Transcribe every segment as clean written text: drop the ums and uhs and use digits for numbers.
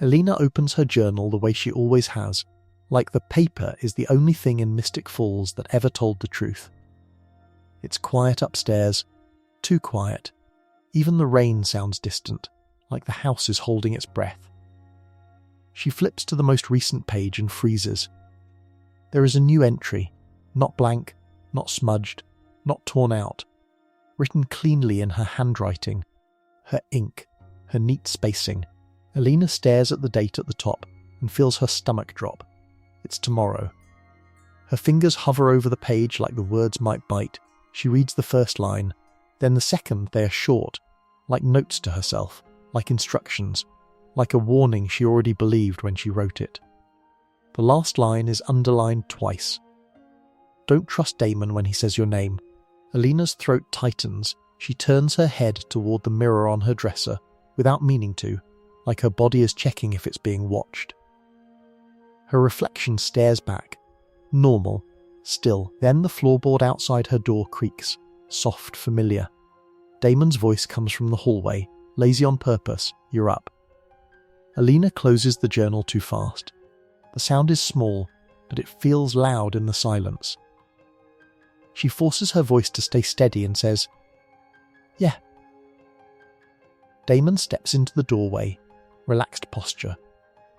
Elena opens her journal the way she always has, like the paper is the only thing in Mystic Falls that ever told the truth. It's quiet upstairs, too quiet. Even the rain sounds distant, like the house is holding its breath. She flips to the most recent page and freezes. There is a new entry, not blank, not smudged, not torn out, written cleanly in her handwriting, her ink, her neat spacing. Elena stares at the date at the top and feels her stomach drop. It's tomorrow. Her fingers hover over the page like the words might bite. She reads the first line, then the second. They are short, like notes to herself, like instructions, like a warning she already believed when she wrote it. The last line is underlined twice. Don't trust Damon when he says your name. Elena's throat tightens. She turns her head toward the mirror on her dresser, without meaning to, like her body is checking if it's being watched. Her reflection stares back, normal, still. Then the floorboard outside her door creaks, soft, familiar. Damon's voice comes from the hallway, lazy on purpose. You're up. Elena closes the journal too fast. The sound is small, but it feels loud in the silence. She forces her voice to stay steady and says, "Yeah." Damon steps into the doorway, relaxed posture,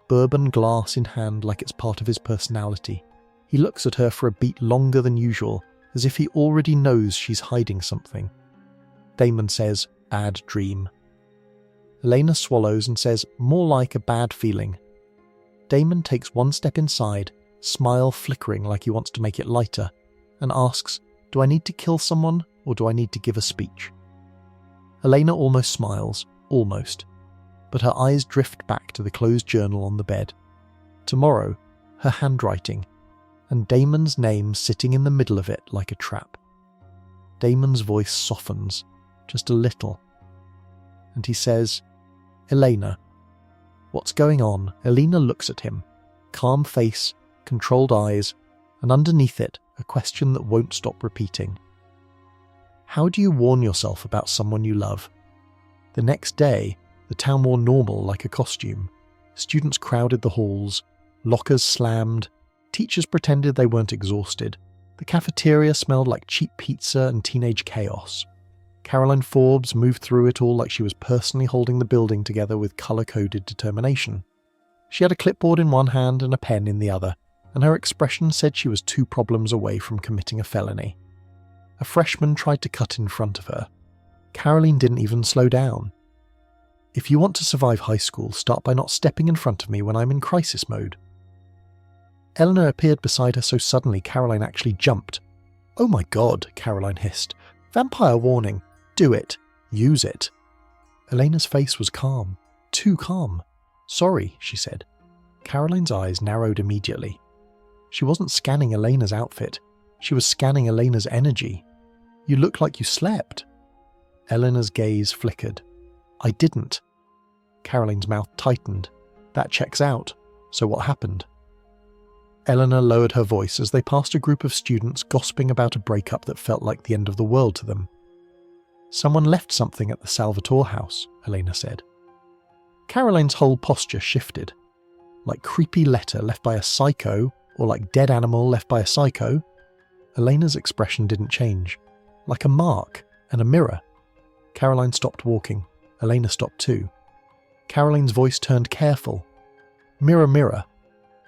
bourbon glass in hand like it's part of his personality. He looks at her for a beat longer than usual, as if he already knows she's hiding something. Damon says, "Bad dream." Elena swallows and says, "More like a bad feeling." Damon takes one step inside, smile flickering like he wants to make it lighter, and asks, "Do I need to kill someone, or do I need to give a speech?" Elena almost smiles, almost, but her eyes drift back to the closed journal on the bed. Tomorrow, her handwriting, and Damon's name sitting in the middle of it like a trap. Damon's voice softens, just a little, and he says, "Elena." What's going on? Elena looks at him, calm face, controlled eyes, and underneath it, a question that won't stop repeating. How do you warn yourself about someone you love? The next day, the town wore normal like a costume. Students crowded the halls, lockers slammed, teachers pretended they weren't exhausted. The cafeteria smelled like cheap pizza and teenage chaos. Caroline Forbes moved through it all like she was personally holding the building together with colour-coded determination. She had a clipboard in one hand and a pen in the other, and her expression said she was 2 problems away from committing a felony. A freshman tried to cut in front of her. Caroline didn't even slow down. "If you want to survive high school, start by not stepping in front of me when I'm in crisis mode." Eleanor appeared beside her so suddenly Caroline actually jumped. "Oh my god," Caroline hissed. "Vampire warning. Do it. Use it." Elena's face was calm. Too calm. "Sorry," she said. Caroline's eyes narrowed immediately. She wasn't scanning Elena's outfit. She was scanning Elena's energy. "You look like you slept." Eleanor's gaze flickered. "I didn't." Caroline's mouth tightened. "That checks out. So what happened?" Eleanor lowered her voice as they passed a group of students gossiping about a breakup that felt like the end of the world to them. "Someone left something at the Salvatore house," Elena said. Caroline's whole posture shifted. Like creepy letter left by a psycho, or like dead animal left by a psycho. Elena's expression didn't change. Like a mark and a mirror. Caroline stopped walking. Elena stopped too. Caroline's voice turned careful. "Mirror, mirror.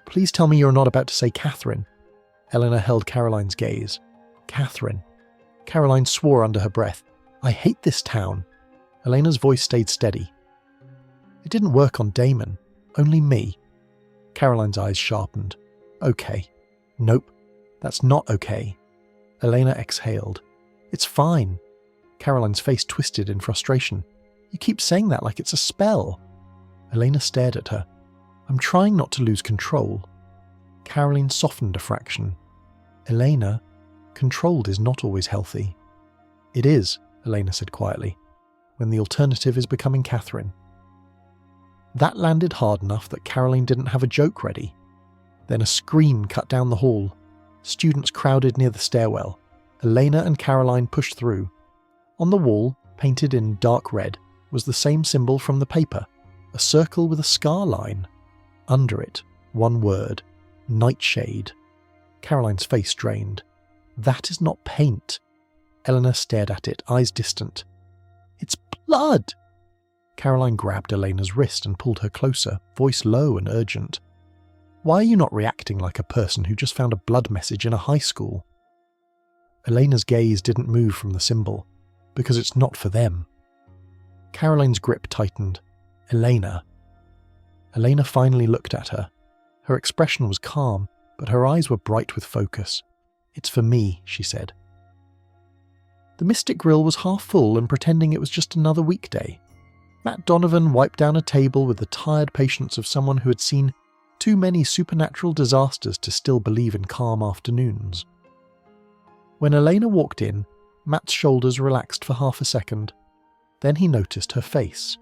Please tell me you're not about to say Catherine." Eleanor held Caroline's gaze. "Catherine." Caroline swore under her breath. "I hate this town." Elena's voice stayed steady. "It didn't work on Damon. Only me." Caroline's eyes sharpened. "Okay." "Nope. That's not okay." Elena exhaled. "It's fine." Caroline's face twisted in frustration. "You keep saying that like it's a spell." Elena stared at her. "I'm trying not to lose control." Caroline softened a fraction. "Elena, controlled is not always healthy." "It is," Elena said quietly, "when the alternative is becoming Catherine." That landed hard enough that Caroline didn't have a joke ready. Then a scream cut down the hall. Students crowded near the stairwell. Elena and Caroline pushed through. On the wall, painted in dark red, was the same symbol from the paper. A circle with a scar line. Under it, one word. Nightshade. Caroline's face drained. That is not paint. Elena stared at it, eyes distant. It's blood! Caroline grabbed Elena's wrist and pulled her closer, voice low and urgent. Why are you not reacting like a person who just found a blood message in a high school? Elena's gaze didn't move from the symbol, because it's not for them. Caroline's grip tightened. Elena. Elena finally looked at her. Her expression was calm, but her eyes were bright with focus. It's for me, she said. The Mystic Grill was half full and pretending it was just another weekday. Matt Donovan wiped down a table with the tired patience of someone who had seen too many supernatural disasters to still believe in calm afternoons. When Elena walked in, Matt's shoulders relaxed for half a second. Then he noticed her face.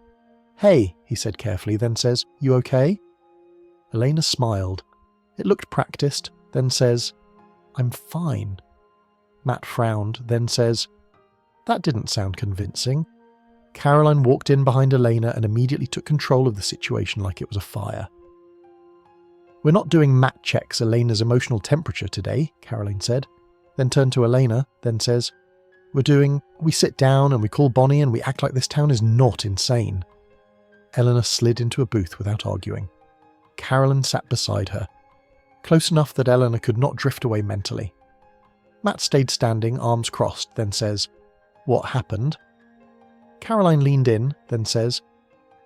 Hey, he said carefully, then says, You okay? Elena smiled. It looked practiced, then says, I'm fine. Matt frowned, then says, That didn't sound convincing. Caroline walked in behind Elena and immediately took control of the situation like it was a fire. We're not doing Matt checks Elena's emotional temperature today, Caroline said, then turned to Elena, then says, We sit down and we call Bonnie and we act like this town is not insane. Elena slid into a booth without arguing. Caroline sat beside her, close enough that Elena could not drift away mentally. Matt stayed standing, arms crossed, then says, What happened? Caroline leaned in, then says,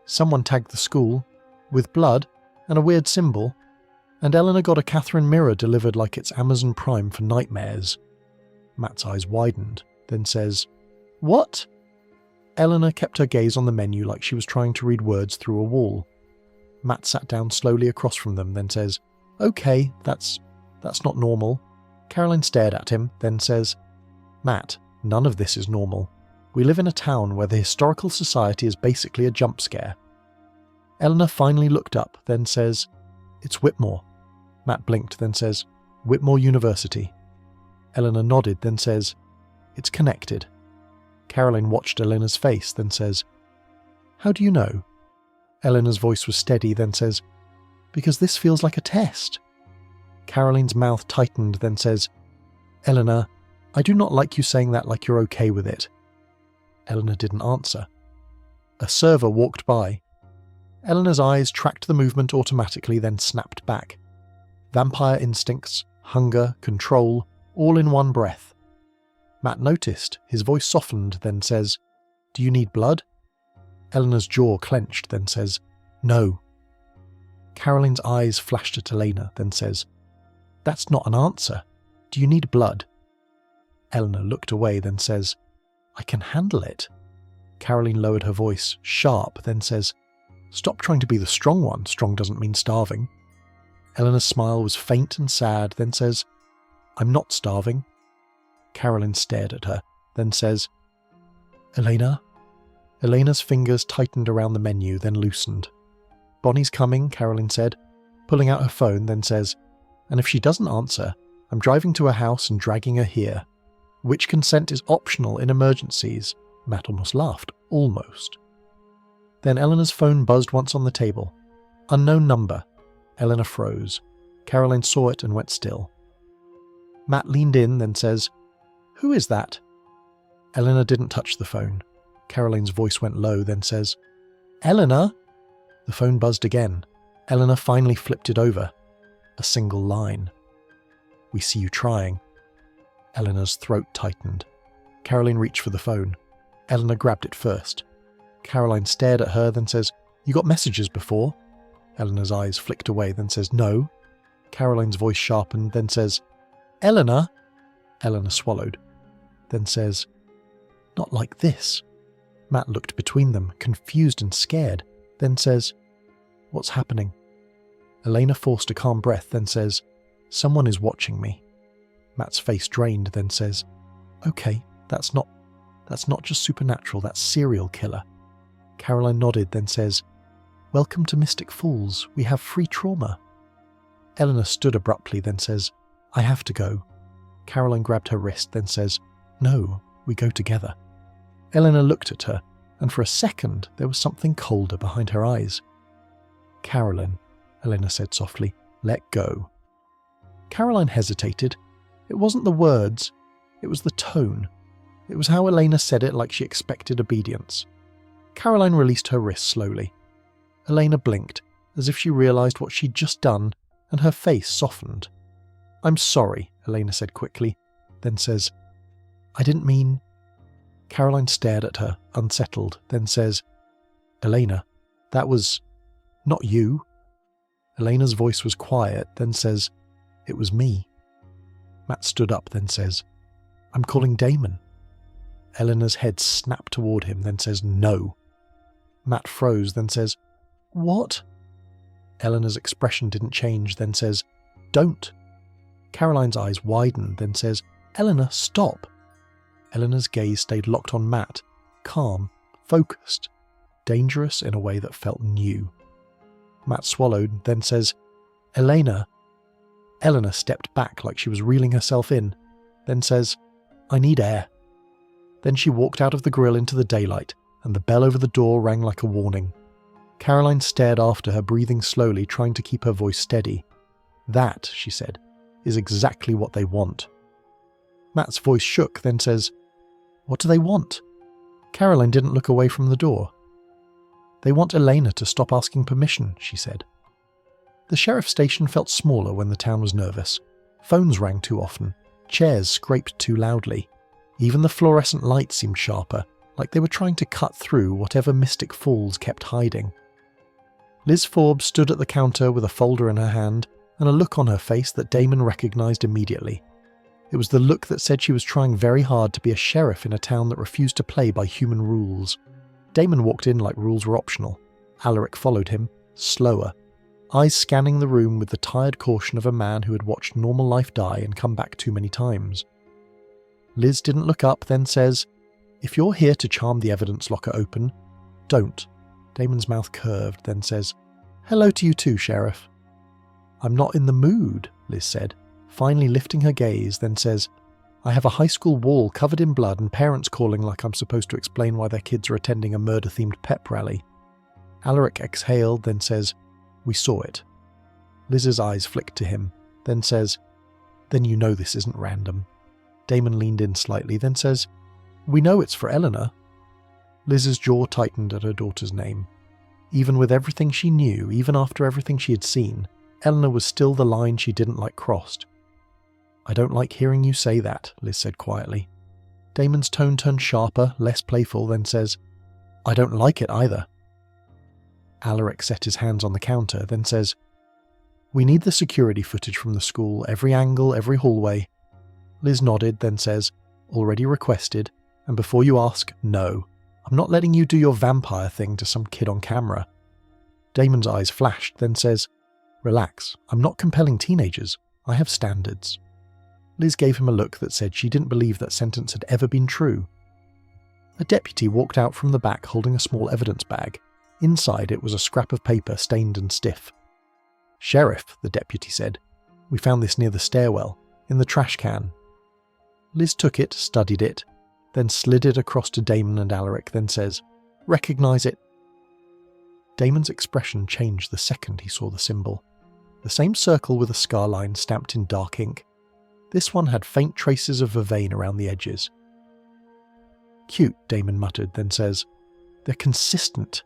Someone tagged the school, with blood and a weird symbol, and Elena got a Catherine mirror delivered like it's Amazon Prime for nightmares. Matt's eyes widened, then says, What? Elena kept her gaze on the menu like she was trying to read words through a wall. Matt sat down slowly across from them, then says, Okay, that's not normal. Caroline stared at him, then says, Matt, none of this is normal. We live in a town where the historical society is basically a jump scare. Elena finally looked up, then says, It's Whitmore. Matt blinked, then says, Whitmore University. Elena nodded, then says, It's connected. Caroline watched Elena's face, then says, How do you know? Elena's voice was steady, then says, Because this feels like a test. Caroline's mouth tightened, then says, Elena, I do not like you saying that like you're okay with it. Elena didn't answer. A server walked by. Elena's eyes tracked the movement automatically, then snapped back. Vampire instincts, hunger, control, all in one breath. Matt noticed. His voice softened, then says, Do you need blood? Elena's jaw clenched, then says, No. Caroline's eyes flashed at Elena, then says, That's not an answer. Do you need blood? Elena looked away, then says, I can handle it. Caroline lowered her voice, sharp, then says, Stop trying to be the strong one. Strong doesn't mean starving. Elena's smile was faint and sad, then says, I'm not starving. Caroline stared at her, then says, Elena? Elena's fingers tightened around the menu, then loosened. Bonnie's coming, Caroline said, pulling out her phone, then says, And if she doesn't answer, I'm driving to her house and dragging her here. Which consent is optional in emergencies. Matt almost laughed. Almost. Then Elena's phone buzzed once on the table. Unknown number. Elena froze. Caroline saw it and went still. Matt leaned in, then says, Who is that? Elena didn't touch the phone. Caroline's voice went low, then says, Elena? The phone buzzed again. Elena finally flipped it over. A single line. We see you trying. Elena's throat tightened. Caroline reached for the phone. Elena grabbed it first. Caroline stared at her, then says, You got messages before? Elena's eyes flicked away, then says, No. Caroline's voice sharpened, then says, Elena? Elena swallowed. Then says, Not like this. Matt looked between them, confused and scared, then says, What's happening? Elena forced a calm breath, then says, Someone is watching me. Matt's face drained, then says, Okay, that's not just supernatural, that's serial killer. Caroline nodded, then says, Welcome to Mystic Falls, we have free trauma. Elena stood abruptly, then says, I have to go. Caroline grabbed her wrist, then says, No, we go together. Elena looked at her, and for a second there was something colder behind her eyes. Caroline, Elena said softly, let go. Caroline hesitated. It wasn't the words, it was the tone. It was how Elena said it, like she expected obedience. Caroline released her wrist slowly. Elena blinked, as if she realised what she'd just done, and her face softened. I'm sorry, Elena said quickly, then says, I didn't mean... Caroline stared at her, unsettled, then says, Elena, that was... not you. Elena's voice was quiet, then says, it was me. Matt stood up, then says, I'm calling Damon. Elena's head snapped toward him, then says, no. Matt froze, then says, what? Elena's expression didn't change, then says, don't. Caroline's eyes widened, then says, Elena, stop. Elena's gaze stayed locked on Matt, calm, focused, dangerous in a way that felt new. Matt swallowed, then says, Elena. Elena stepped back like she was reeling herself in, then says, I need air. Then she walked out of the grill into the daylight, and the bell over the door rang like a warning. Caroline stared after her, breathing slowly, trying to keep her voice steady. That, she said, is exactly what they want. Matt's voice shook, then says, what do they want? Caroline didn't look away from the door. They want Elena to stop asking permission, she said. The sheriff's station felt smaller when the town was nervous. Phones rang too often. Chairs scraped too loudly. Even the fluorescent lights seemed sharper, like they were trying to cut through whatever Mystic Falls kept hiding. Liz Forbes stood at the counter with a folder in her hand and a look on her face that Damon recognised immediately. It was the look that said she was trying very hard to be a sheriff in a town that refused to play by human rules. Damon walked in like rules were optional. Alaric followed him, slower, eyes scanning the room with the tired caution of a man who had watched normal life die and come back too many times. Liz didn't look up, then says, if you're here to charm the evidence locker open, don't. Damon's mouth curved, then says, hello to you too, Sheriff. I'm not in the mood, Liz said, finally lifting her gaze, then says, I have a high school wall covered in blood and parents calling like I'm supposed to explain why their kids are attending a murder-themed pep rally. Alaric exhaled, then says, we saw it. Liz's eyes flicked to him, then says, then you know this isn't random. Damon leaned in slightly, then says, we know it's for Elena. Liz's jaw tightened at her daughter's name. Even with everything she knew, even after everything she had seen, Elena was still the line she didn't like crossed. I don't like hearing you say that, Liz said quietly. Damon's tone turned sharper, less playful, then says, I don't like it either. Alaric set his hands on the counter, then says, we need the security footage from the school, every angle, every hallway. Liz nodded, then says, already requested, and before you ask, no. I'm not letting you do your vampire thing to some kid on camera. Damon's eyes flashed, then says, relax, I'm not compelling teenagers. I have standards. Liz gave him a look that said she didn't believe that sentence had ever been true. A deputy walked out from the back holding a small evidence bag. Inside it was a scrap of paper stained and stiff. Sheriff, the deputy said, we found this near the stairwell, in the trash can. Liz took it, studied it, then slid it across to Damon and Alaric, then says, recognise it. Damon's expression changed the second he saw the symbol. The same circle with a scar line stamped in dark ink. This one had faint traces of vervain around the edges. Cute, Damon muttered, then says, they're consistent.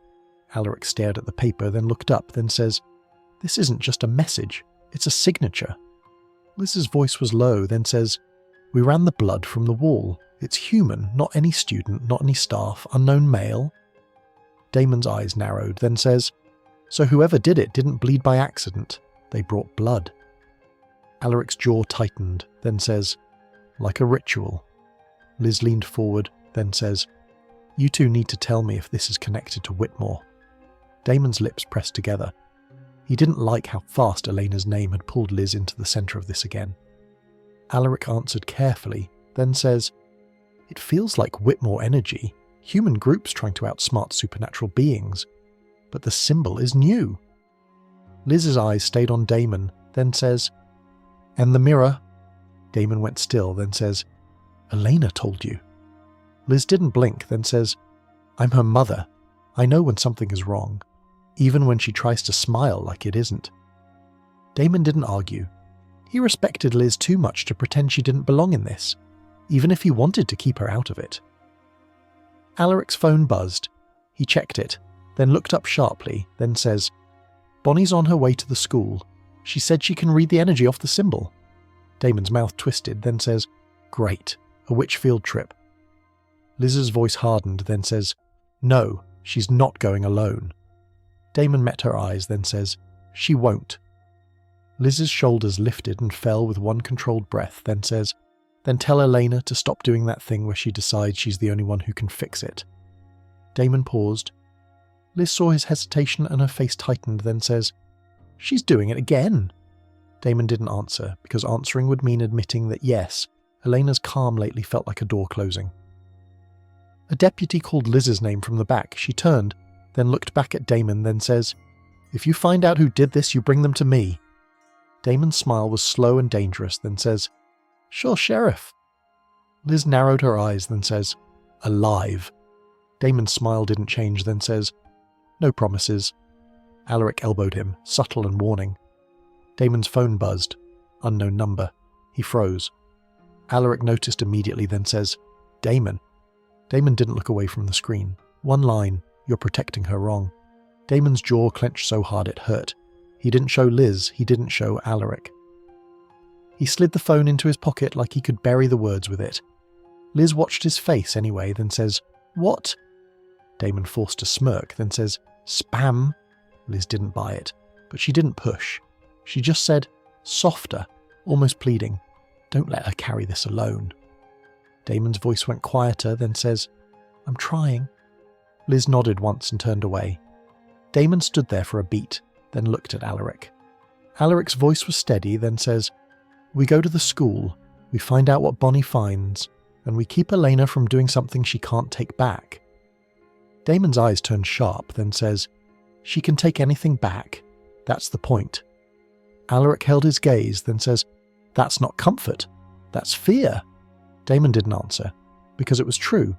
Alaric stared at the paper, then looked up, then says, this isn't just a message, it's a signature. Liz's voice was low, then says, we ran the blood from the wall. It's human, not any student, not any staff, unknown male. Damon's eyes narrowed, then says, so whoever did it didn't bleed by accident. They brought blood. Alaric's jaw tightened, then says, like a ritual. Liz leaned forward, then says, you two need to tell me if this is connected to Whitmore. Damon's lips pressed together. He didn't like how fast Elena's name had pulled Liz into the centre of this again. Alaric answered carefully, then says, it feels like Whitmore energy, human groups trying to outsmart supernatural beings, but the symbol is new. Liz's eyes stayed on Damon, then says, and the mirror. Damon went still, then says, Elena told you. Liz didn't blink, then says, I'm her mother. I know when something is wrong. even when she tries to smile like it isn't. Damon didn't argue. He respected Liz too much to pretend she didn't belong in this, even if he wanted to keep her out of it. Alaric's phone buzzed. He checked it, then looked up sharply, then says, "Bonnie's on her way to the school. She said she can read the energy off the symbol." Damon's mouth twisted, then says, "Great, a witch field trip." Liz's voice hardened, then says, "No, she's not going alone." Damon met her eyes, then says, "She won't." Liz's shoulders lifted and fell with one controlled breath, then says, "Then tell Elena to stop doing that thing where she decides she's the only one who can fix it." Damon paused. Liz saw his hesitation and her face tightened, then says, "She's doing it again." Damon didn't answer, because answering would mean admitting that yes, Elena's calm lately felt like a door closing. A deputy called Liz's name from the back. She turned, then looked back at Damon, then says, "If you find out who did this, you bring them to me." Damon's smile was slow and dangerous, then says, "Sure, Sheriff." Liz narrowed her eyes, then says, "Alive." Damon's smile didn't change, then says, "No promises." Alaric elbowed him, subtle and warning. Damon's phone buzzed. Unknown number. He froze. Alaric noticed immediately, then says, "Damon." Damon didn't look away from the screen. One line, "You're protecting her wrong." Damon's jaw clenched so hard it hurt. He didn't show Liz, he didn't show Alaric. He slid the phone into his pocket like he could bury the words with it. Liz watched his face anyway, then says, "What?" Damon forced a smirk, then says, "Spam." Liz didn't buy it, but she didn't push. She just said, softer, almost pleading, "Don't let her carry this alone." Damon's voice went quieter, then says, "I'm trying." Liz nodded once and turned away. Damon stood there for a beat, then looked at Alaric. Alaric's voice was steady, then says, "We go to the school, we find out what Bonnie finds, and we keep Elena from doing something she can't take back." Damon's eyes turned sharp, then says, "She can take anything back. That's the point." Alaric held his gaze, then says, "That's not comfort. That's fear." Damon didn't answer, because it was true.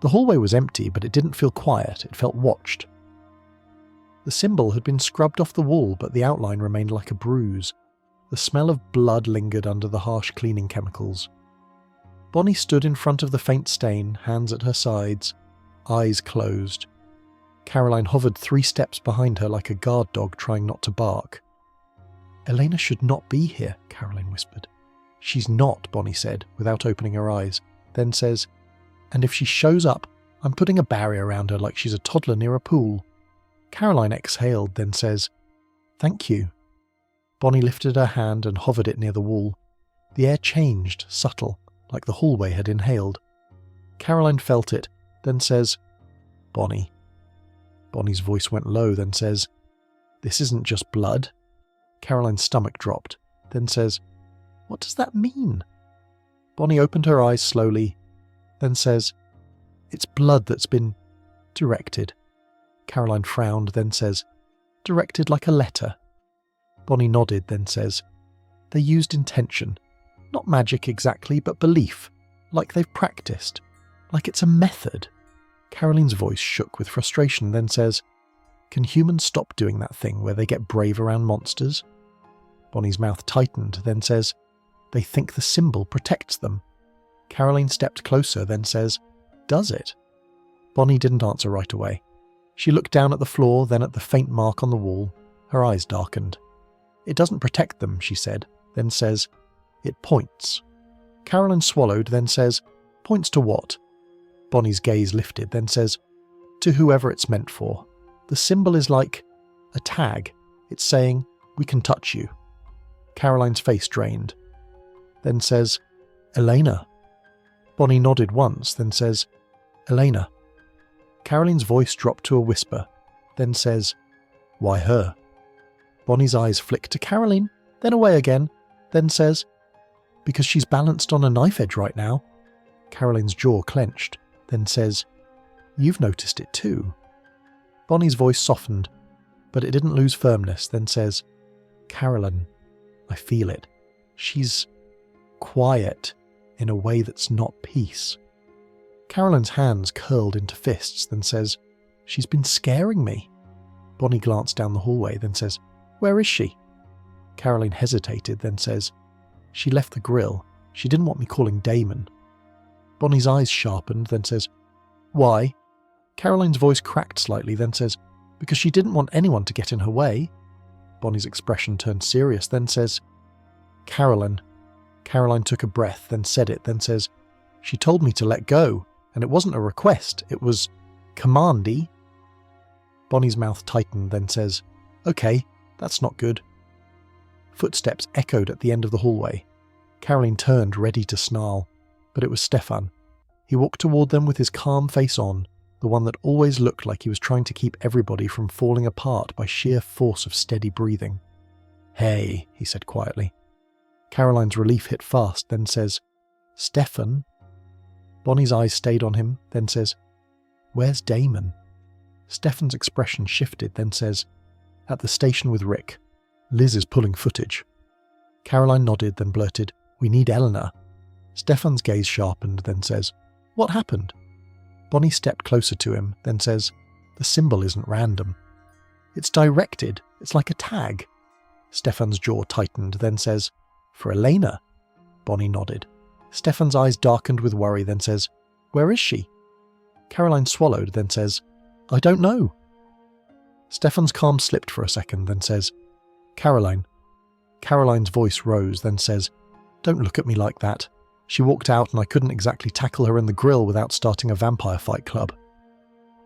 The hallway was empty, but it didn't feel quiet, it felt watched. The symbol had been scrubbed off the wall, but the outline remained like a bruise. The smell of blood lingered under the harsh cleaning chemicals. Bonnie stood in front of the faint stain, hands at her sides, eyes closed. Caroline hovered 3 steps behind her like a guard dog trying not to bark. "Elena should not be here," Caroline whispered. "She's not," Bonnie said, without opening her eyes, then says, "And if she shows up, I'm putting a barrier around her like she's a toddler near a pool." Caroline exhaled, then says, "Thank you." Bonnie lifted her hand and hovered it near the wall. The air changed, subtle, like the hallway had inhaled. Caroline felt it, then says, "Bonnie." Bonnie's voice went low, then says, "This isn't just blood." Caroline's stomach dropped, then says, "What does that mean?" Bonnie opened her eyes slowly, then says, "It's blood that's been directed." Caroline frowned, then says, "Directed like a letter." Bonnie nodded, then says, "They used intention. Not magic exactly, but belief. Like they've practiced. Like it's a method." Caroline's voice shook with frustration, then says, "Can humans stop doing that thing where they get brave around monsters?" Bonnie's mouth tightened, then says, "They think the symbol protects them." Caroline stepped closer, then says, "Does it?" Bonnie didn't answer right away. She looked down at the floor, then at the faint mark on the wall. Her eyes darkened. "It doesn't protect them," she said, then says, "It points." Caroline swallowed, then says, "Points to what?" Bonnie's gaze lifted, then says, "To whoever it's meant for. The symbol is like a tag. It's saying, 'We can touch you.'" Caroline's face drained. Then says, "Elena." Bonnie nodded once, then says, "Elena." Caroline's voice dropped to a whisper, then says, "Why her?" Bonnie's eyes flicked to Caroline, then away again, then says, "Because she's balanced on a knife edge right now." Caroline's jaw clenched, then says, "You've noticed it too." Bonnie's voice softened, but it didn't lose firmness, then says, "Caroline, I feel it. She's quiet in a way that's not peace." Caroline's hands curled into fists, then says, "She's been scaring me." Bonnie glanced down the hallway, then says, "Where is she?" Caroline hesitated, then says, "She left the grill. She didn't want me calling Damon." Bonnie's eyes sharpened, then says, "Why?" Caroline's voice cracked slightly, then says, "Because she didn't want anyone to get in her way." Bonnie's expression turned serious, then says, "Caroline." Caroline took a breath, then said it, then says, "She told me to let go, and it wasn't a request, it was commandy." Bonnie's mouth tightened, then says, "Okay, that's not good." Footsteps echoed at the end of the hallway. Caroline turned, ready to snarl, but it was Stefan. He walked toward them with his calm face on, the one that always looked like he was trying to keep everybody from falling apart by sheer force of steady breathing. "Hey," he said quietly. Caroline's relief hit fast, then says, "Stefan?" Bonnie's eyes stayed on him, then says, "Where's Damon?" Stefan's expression shifted, then says, "At the station with Rick. Liz is pulling footage." Caroline nodded, then blurted, "We need Elena." Stefan's gaze sharpened, then says, "What happened?" Bonnie stepped closer to him, then says, "The symbol isn't random. It's directed. It's like a tag." Stefan's jaw tightened, then says, "For Elena." Bonnie nodded. Stefan's eyes darkened with worry, then says, "Where is she?" Caroline swallowed, then says, "I don't know." Stefan's calm slipped for a second, then says, "Caroline." Caroline's voice rose, then says, "Don't look at me like that. She walked out and I couldn't exactly tackle her in the grill without starting a vampire fight club."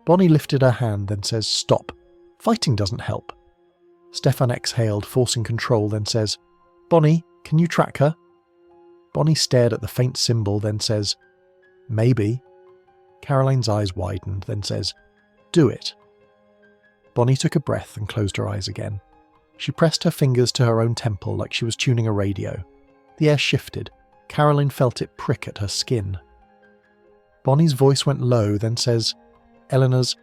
Bonnie lifted her hand, then says, "Stop. Fighting doesn't help." Stefan exhaled, forcing control, then says, "Bonnie, can you track her?" Bonnie stared at the faint symbol, then says, "Maybe." Caroline's eyes widened, then says, "Do it." Bonnie took a breath and closed her eyes again. She pressed her fingers to her own temple like she was tuning a radio. The air shifted. Caroline felt it prick at her skin. Bonnie's voice went low, then says, "Elena's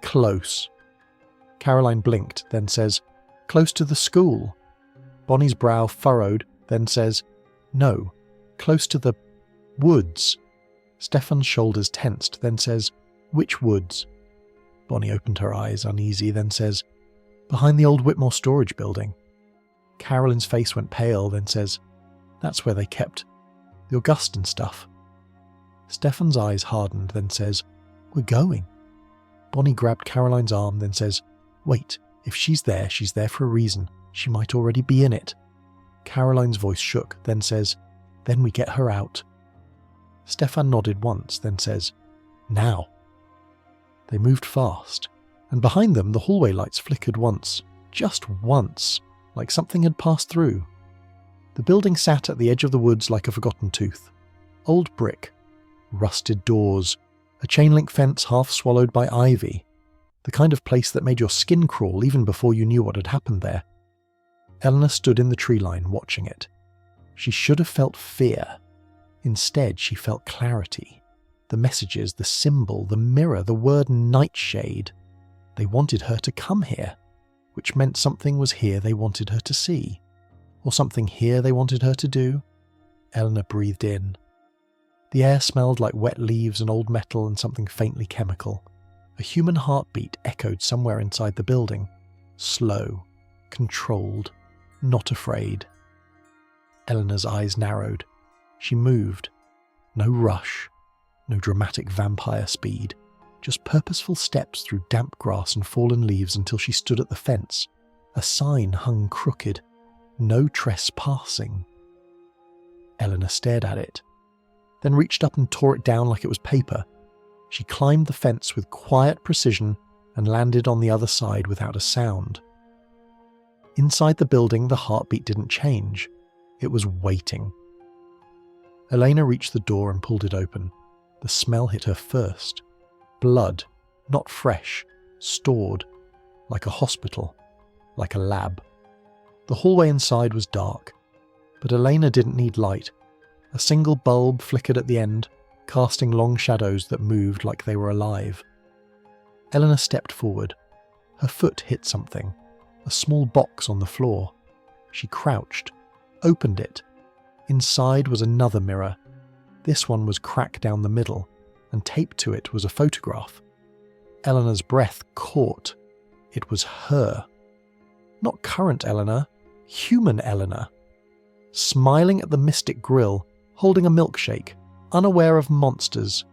close." Caroline blinked, then says, "Close to the school." Bonnie's brow furrowed, then says, "No, close to the woods." Stefan's shoulders tensed, then says, "Which woods?" Bonnie opened her eyes, uneasy, then says, "Behind the old Whitmore storage building." Caroline's face went pale, then says, "That's where they kept the Augustan stuff." Stefan's eyes hardened, then says, "We're going." Bonnie grabbed Caroline's arm, then says, "Wait, if she's there for a reason. She might already be in it." Caroline's voice shook, then says, "Then we get her out." Stefan nodded once, then says, "Now." They moved fast, and behind them the hallway lights flickered once, just once, like something had passed through. The building sat at the edge of the woods like a forgotten tooth. Old brick, rusted doors, a chain-link fence half swallowed by ivy, the kind of place that made your skin crawl even before you knew what had happened there. Elena stood in the tree line watching it. She should have felt fear. Instead, she felt clarity. The messages, the symbol, the mirror, the word nightshade. They wanted her to come here, which meant something was here they wanted her to see. Or something here they wanted her to do. Elena breathed in. The air smelled like wet leaves and old metal and something faintly chemical. A human heartbeat echoed somewhere inside the building. Slow, controlled, not afraid. Elena's eyes narrowed. She moved. No rush, no dramatic vampire speed, just purposeful steps through damp grass and fallen leaves until she stood at the fence. A sign hung crooked. No trespassing. Elena stared at it, then reached up and tore it down like it was paper. She climbed the fence with quiet precision and landed on the other side without a sound. Inside the building, the heartbeat didn't change. It was waiting. Elena reached the door and pulled it open. The smell hit her first. Blood, not fresh, stored, like a hospital, like a lab. The hallway inside was dark, but Elena didn't need light. A single bulb flickered at the end, casting long shadows that moved like they were alive. Elena stepped forward. Her foot hit something, a small box on the floor. She crouched, opened it. Inside was another mirror. This one was cracked down the middle, and taped to it was a photograph. Elena's breath caught. It was her. Not current Elena, human Elena. Smiling at the mystic grill, holding a milkshake, unaware of monsters.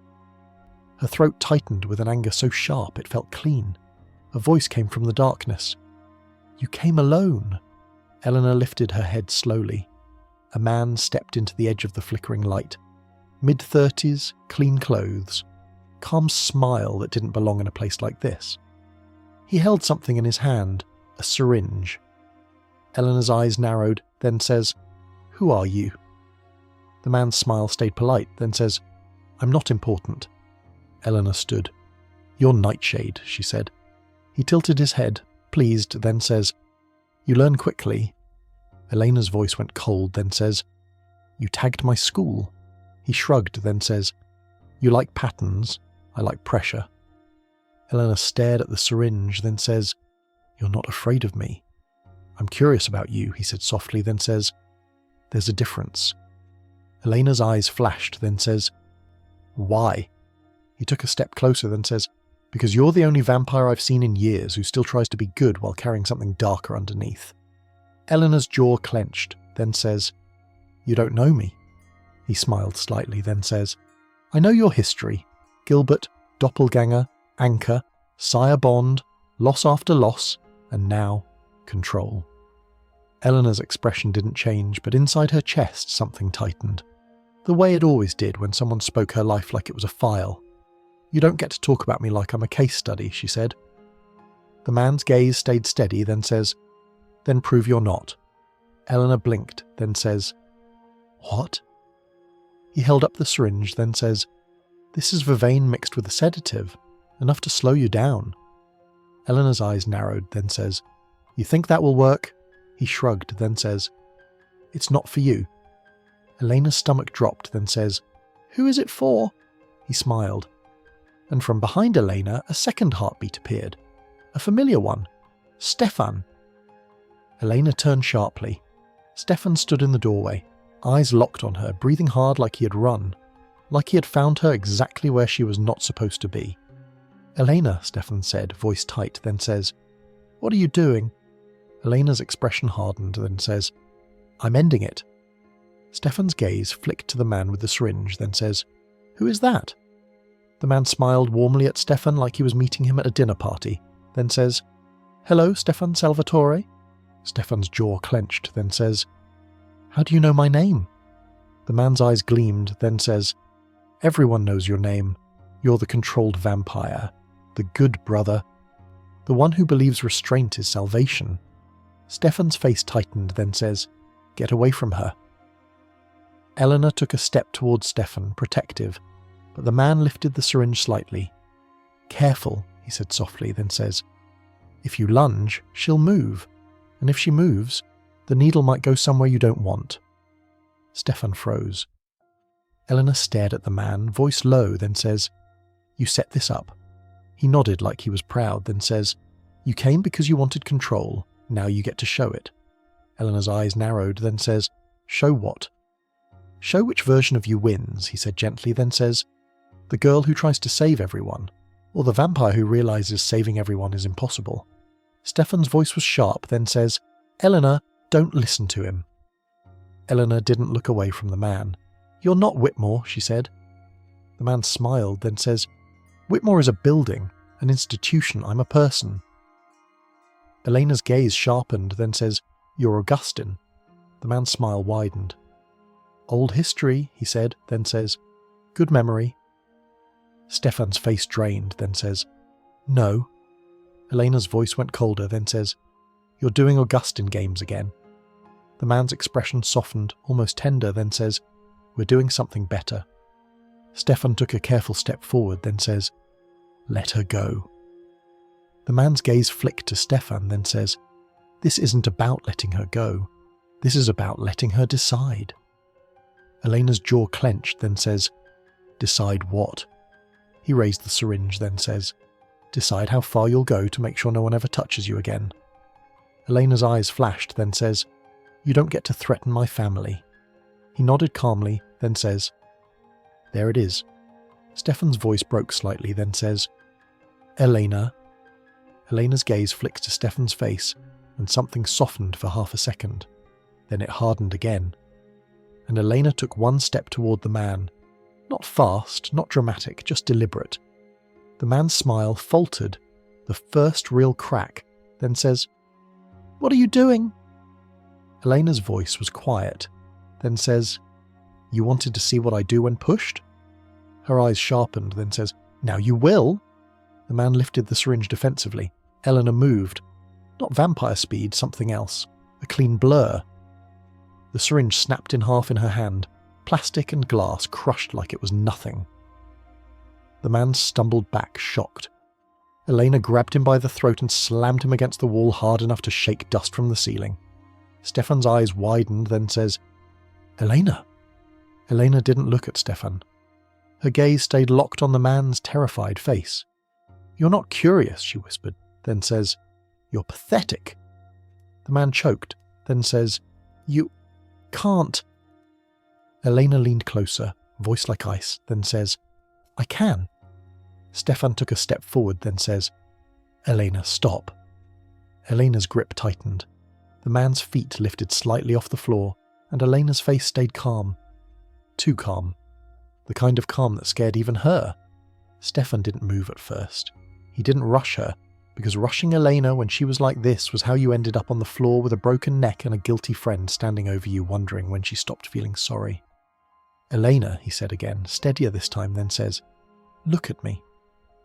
Her throat tightened with an anger so sharp it felt clean. A voice came from the darkness. "You came alone." Elena lifted her head slowly. A man stepped into the edge of the flickering light. Mid-30s, clean clothes. Calm smile that didn't belong in a place like this. He held something in his hand, a syringe. Elena's eyes narrowed, then says, "Who are you?" The man's smile stayed polite, then says, "I'm not important." Elena stood. "You're Nightshade," she said. He tilted his head, pleased, then says, "You learn quickly." Elena's voice went cold, then says, "You tagged my school." He shrugged, then says, "You like patterns, I like pressure." Elena stared at the syringe, then says, "You're not afraid of me." "I'm curious about you," he said softly, then says, "There's a difference." Elena's eyes flashed, then says, "Why?" He took a step closer, then says, "Because you're the only vampire I've seen in years who still tries to be good while carrying something darker underneath." Elena's jaw clenched, then says, "You don't know me." He smiled slightly, then says, "I know your history. Gilbert, doppelganger, anchor, sire bond, loss after loss, and now, control." Elena's expression didn't change, but inside her chest something tightened. The way it always did when someone spoke her life like it was a file. "You don't get to talk about me like I'm a case study," she said. The man's gaze stayed steady, then says, "Then prove you're not." Elena blinked, then says, "What?" He held up the syringe, then says, "This is vervain mixed with a sedative, enough to slow you down." Elena's eyes narrowed, then says, "You think that will work?" He shrugged, then says, "It's not for you." Elena's stomach dropped, then says, "Who is it for?" He smiled. And from behind Elena, a second heartbeat appeared. A familiar one. Stefan. Elena turned sharply. Stefan stood in the doorway, eyes locked on her, breathing hard like he had run. Like he had found her exactly where she was not supposed to be. "Elena," Stefan said, voice tight, then says, "What are you doing?" Elena's expression hardened, then says, "I'm ending it." Stefan's gaze flicked to the man with the syringe, then says, "Who is that?" The man smiled warmly at Stefan like he was meeting him at a dinner party, then says, "Hello, Stefan Salvatore." Stefan's jaw clenched, then says, "How do you know my name?" The man's eyes gleamed, then says, "Everyone knows your name. You're the controlled vampire, the good brother, the one who believes restraint is salvation." Stefan's face tightened, then says, "Get away from her." Elena took a step towards Stefan, protective, but the man lifted the syringe slightly. "Careful," he said softly, then says, "If you lunge, she'll move, and if she moves, the needle might go somewhere you don't want." Stefan froze. Elena stared at the man, voice low, then says, "You set this up." He nodded like he was proud, then says, "You came because you wanted control, now you get to show it." Elena's eyes narrowed, then says, "Show what?" "Show which version of you wins," he said gently, then says, "The girl who tries to save everyone, or the vampire who realizes saving everyone is impossible." Stefan's voice was sharp, then says, "Elena, don't listen to him." Elena didn't look away from the man. "You're not Whitmore," she said. The man smiled, then says, "Whitmore is a building, an institution, I'm a person." Elena's gaze sharpened, then says, "You're Augustine." The man's smile widened. "Old history," he said, then says, "Good memory." Stefan's face drained, then says, "No." Elena's voice went colder, then says, "You're doing Augustine games again." The man's expression softened, almost tender, then says, "We're doing something better." Stefan took a careful step forward, then says, "Let her go." The man's gaze flicked to Stefan, then says, "This isn't about letting her go. This is about letting her decide." Elena's jaw clenched, then says, "Decide what?" He raised the syringe, then says, "Decide how far you'll go to make sure no one ever touches you again." Elena's eyes flashed, then says, "You don't get to threaten my family." He nodded calmly, then says, "There it is." Stefan's voice broke slightly, then says, "Elena." Elena's gaze flicked to Stefan's face, and something softened for half a second. Then it hardened again. And Elena took one step toward the man. Not fast, not dramatic, just deliberate. The man's smile faltered, the first real crack, then says, "What are you doing?" Elena's voice was quiet, then says, "You wanted to see what I do when pushed?" Her eyes sharpened, then says, "Now you will." The man lifted the syringe defensively. Elena moved. Not vampire speed, something else. A clean blur. The syringe snapped in half in her hand. Plastic and glass crushed like it was nothing. The man stumbled back, shocked. Elena grabbed him by the throat and slammed him against the wall hard enough to shake dust from the ceiling. Stefan's eyes widened, then says, "Elena." Elena didn't look at Stefan. Her gaze stayed locked on the man's terrified face. "You're not curious," she whispered, then says, "You're pathetic." The man choked, then says, "You can't." Elena leaned closer, voice like ice, then says, "I can." Stefan took a step forward, then says, "Elena, stop." Elena's grip tightened. The man's feet lifted slightly off the floor, and Elena's face stayed calm. Too calm. The kind of calm that scared even her. Stefan didn't move at first. He didn't rush her, because rushing Elena when she was like this was how you ended up on the floor with a broken neck and a guilty friend standing over you wondering when she stopped feeling sorry. "Elena," he said again, steadier this time, then says, "Look at me."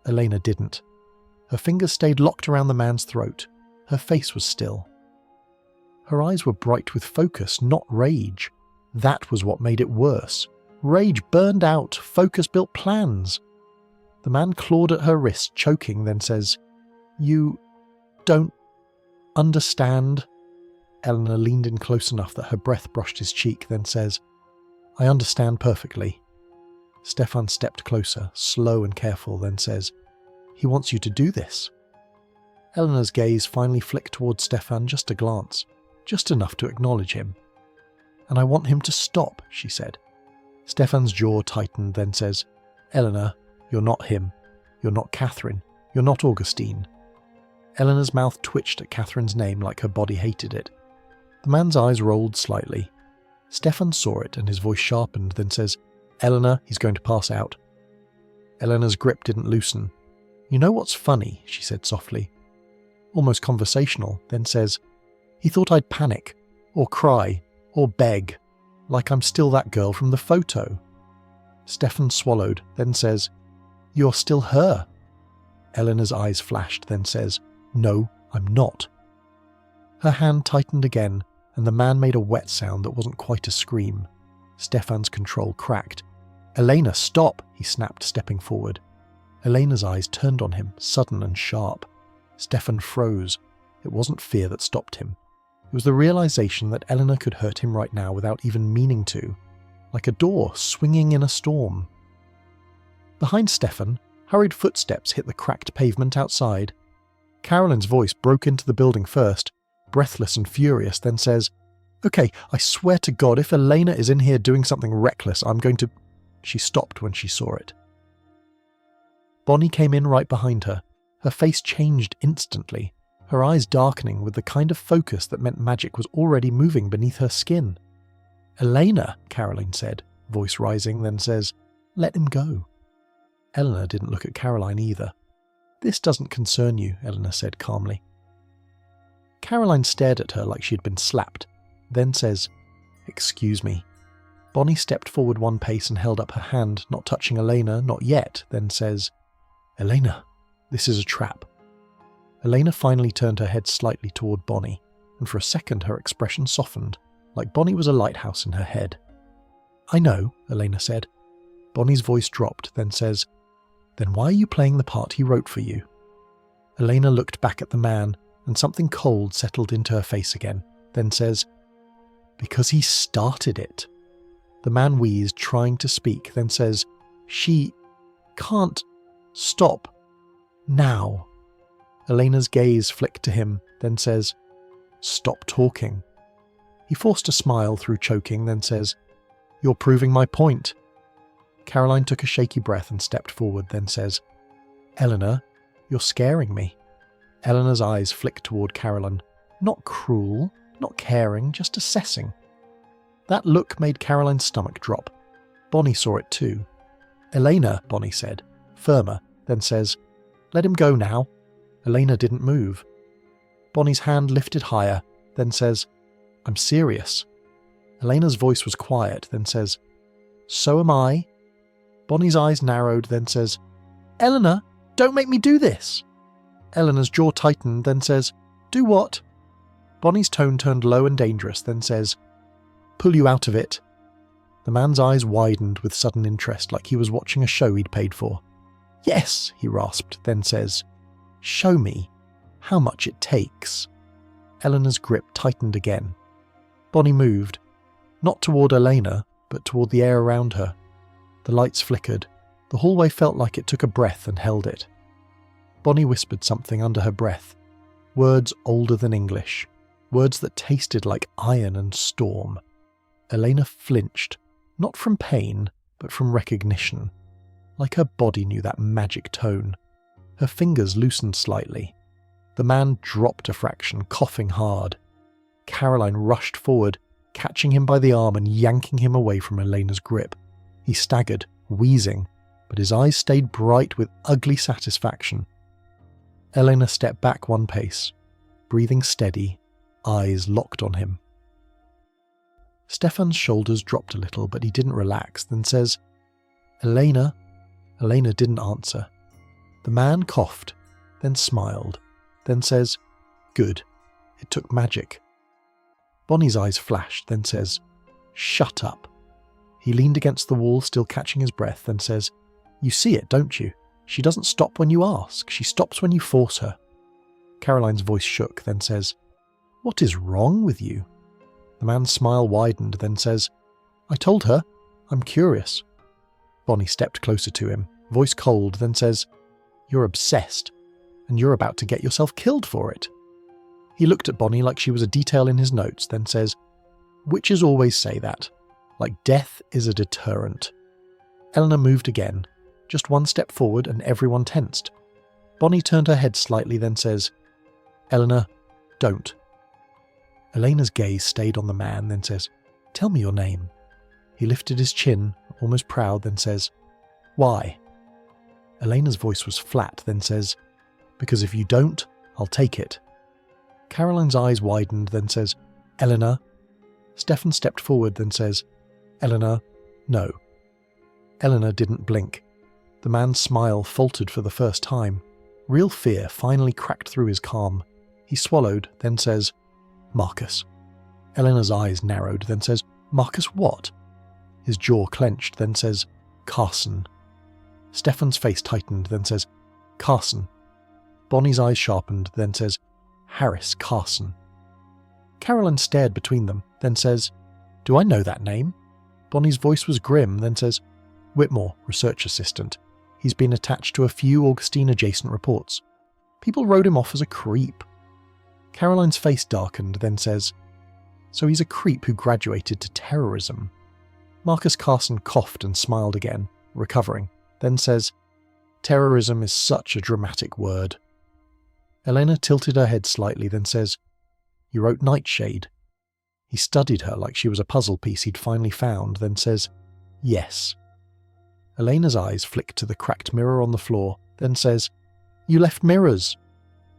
Elena didn't. Her fingers stayed locked around the man's throat. Her face was still. Her eyes were bright with focus, not rage. That was what made it worse. Rage burned out, focus built plans. The man clawed at her wrist, choking, then says, "You don't understand." Elena leaned in close enough that her breath brushed his cheek, then says, "I understand perfectly." Stefan stepped closer, slow and careful, then says, "He wants you to do this." Elena's gaze finally flicked towards Stefan, just a glance, just enough to acknowledge him. "And I want him to stop," she said. Stefan's jaw tightened, then says, "Elena, you're not him. You're not Catherine. You're not Augustine." Elena's mouth twitched at Catherine's name like her body hated it. The man's eyes rolled slightly. Stefan saw it and his voice sharpened, then says, "Elena, he's going to pass out." Elena's grip didn't loosen. "You know what's funny?" she said softly. Almost conversational, then says, "He thought I'd panic, or cry, or beg, like I'm still that girl from the photo." Stefan swallowed, then says, "You're still her." Elena's eyes flashed, then says, "No, I'm not." Her hand tightened again, and the man made a wet sound that wasn't quite a scream. Stefan's control cracked. "Elena, stop!" he snapped, stepping forward. Elena's eyes turned on him, sudden and sharp. Stefan froze. It wasn't fear that stopped him. It was the realization that Elena could hurt him right now without even meaning to, like a door swinging in a storm. Behind Stefan, hurried footsteps hit the cracked pavement outside. Caroline's voice broke into the building first, breathless and furious, then says, "Okay, I swear to God, if Elena is in here doing something reckless, I'm going to..." She stopped when she saw it. Bonnie came in right behind her. Her face changed instantly, her eyes darkening with the kind of focus that meant magic was already moving beneath her skin. "Elena," Caroline said, voice rising, then says, "Let him go." Elena didn't look at Caroline either. "This doesn't concern you," Elena said calmly. Caroline stared at her like she had been slapped, then says, "Excuse me." Bonnie stepped forward one pace and held up her hand, not touching Elena, not yet, then says, "Elena, this is a trap." Elena finally turned her head slightly toward Bonnie, and for a second her expression softened, like Bonnie was a lighthouse in her head. "I know," Elena said. Bonnie's voice dropped, then says, "Then why are you playing the part he wrote for you?" Elena looked back at the man, and something cold settled into her face again, then says, "Because he started it." The man wheezed, trying to speak, then says, "She can't stop now." Elena's gaze flicked to him, then says, "Stop talking." He forced a smile through choking, then says, "You're proving my point." Caroline took a shaky breath and stepped forward, then says, "Elena, you're scaring me." Elena's eyes flicked toward Caroline. Not cruel, not caring, just assessing. That look made Caroline's stomach drop. Bonnie saw it too. "Elena," Bonnie said, firmer, then says, "Let him go now." Elena didn't move. Bonnie's hand lifted higher, then says, "I'm serious." Elena's voice was quiet, then says, "So am I." Bonnie's eyes narrowed, then says, "Elena, don't make me do this." Elena's jaw tightened, then says, "Do what?" Bonnie's tone turned low and dangerous, then says, "Pull you out of it." The man's eyes widened with sudden interest, like he was watching a show he'd paid for. "Yes," he rasped, then says, "Show me how much it takes." Elena's grip tightened again. Bonnie moved, not toward Elena, but toward the air around her. The lights flickered. The hallway felt like it took a breath and held it. Bonnie whispered something under her breath, words older than English, words that tasted like iron and storm. Elena flinched, not from pain, but from recognition. Like her body knew that magic tone. Her fingers loosened slightly. The man dropped a fraction, coughing hard. Caroline rushed forward, catching him by the arm and yanking him away from Elena's grip. He staggered, wheezing, but his eyes stayed bright with ugly satisfaction. Elena stepped back one pace, breathing steady, eyes locked on him. Stefan's shoulders dropped a little, but he didn't relax, then says, "Elena." Elena didn't answer. The man coughed, then smiled, then says, "Good. It took magic." Bonnie's eyes flashed, then says, "Shut up." He leaned against the wall, still catching his breath, then says, "You see it, don't you? She doesn't stop when you ask. She stops when you force her." Caroline's voice shook, then says, "What is wrong with you?" The man's smile widened, then says, "I told her. I'm curious." Bonnie stepped closer to him, voice cold, then says, "You're obsessed, and you're about to get yourself killed for it." He looked at Bonnie like she was a detail in his notes, then says, "Witches always say that. Like death is a deterrent." Elena moved again, just one step forward, and everyone tensed. Bonnie turned her head slightly, then says, "Elena, don't." Elena's gaze stayed on the man, then says, "Tell me your name." He lifted his chin, almost proud, then says, "Why?" Elena's voice was flat, then says, "Because if you don't, I'll take it." Caroline's eyes widened, then says, "Elena." Stefan stepped forward, then says, "Elena, no." Elena didn't blink. The man's smile faltered for the first time. Real fear finally cracked through his calm. He swallowed, then says, "Marcus." Elena's eyes narrowed, then says, "Marcus what?" His jaw clenched, then says, "Carson." Stefan's face tightened, then says, "Carson." Bonnie's eyes sharpened, then says, "Harris Carson." Caroline stared between them, then says, "Do I know that name?" Bonnie's voice was grim, then says, "Whitmore, research assistant. He's been attached to a few Augustine-adjacent reports. People wrote him off as a creep." Caroline's face darkened, then says, "So he's a creep who graduated to terrorism." Marcus Carson coughed and smiled again, recovering, then says, "Terrorism is such a dramatic word." Elena tilted her head slightly, then says, "You wrote Nightshade." He studied her like she was a puzzle piece he'd finally found, then says, "Yes." Elena's eyes flicked to the cracked mirror on the floor, then says, "You left mirrors."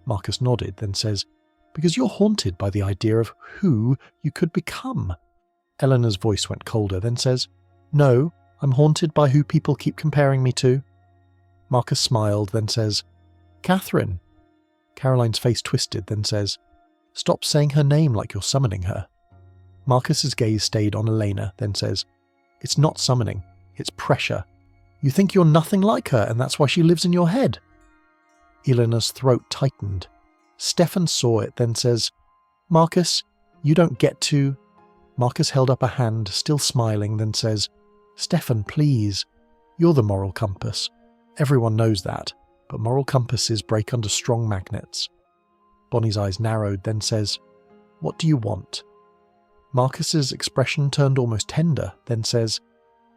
Marcus nodded, then says, "Because you're haunted by the idea of who you could become." Elena's voice went colder, then says, "No, I'm haunted by who people keep comparing me to." Marcus smiled, then says, "Catherine." Caroline's face twisted, then says, "Stop saying her name like you're summoning her." Marcus's gaze stayed on Elena, then says, "It's not summoning, it's pressure. You think you're nothing like her, and that's why she lives in your head." Elena's throat tightened. Stefan saw it, then says, "Marcus, you don't get to..." Marcus held up a hand, still smiling, then says, "Stefan, please. You're the moral compass. Everyone knows that, but moral compasses break under strong magnets." Bonnie's eyes narrowed, then says, "What do you want?" Marcus's expression turned almost tender, then says,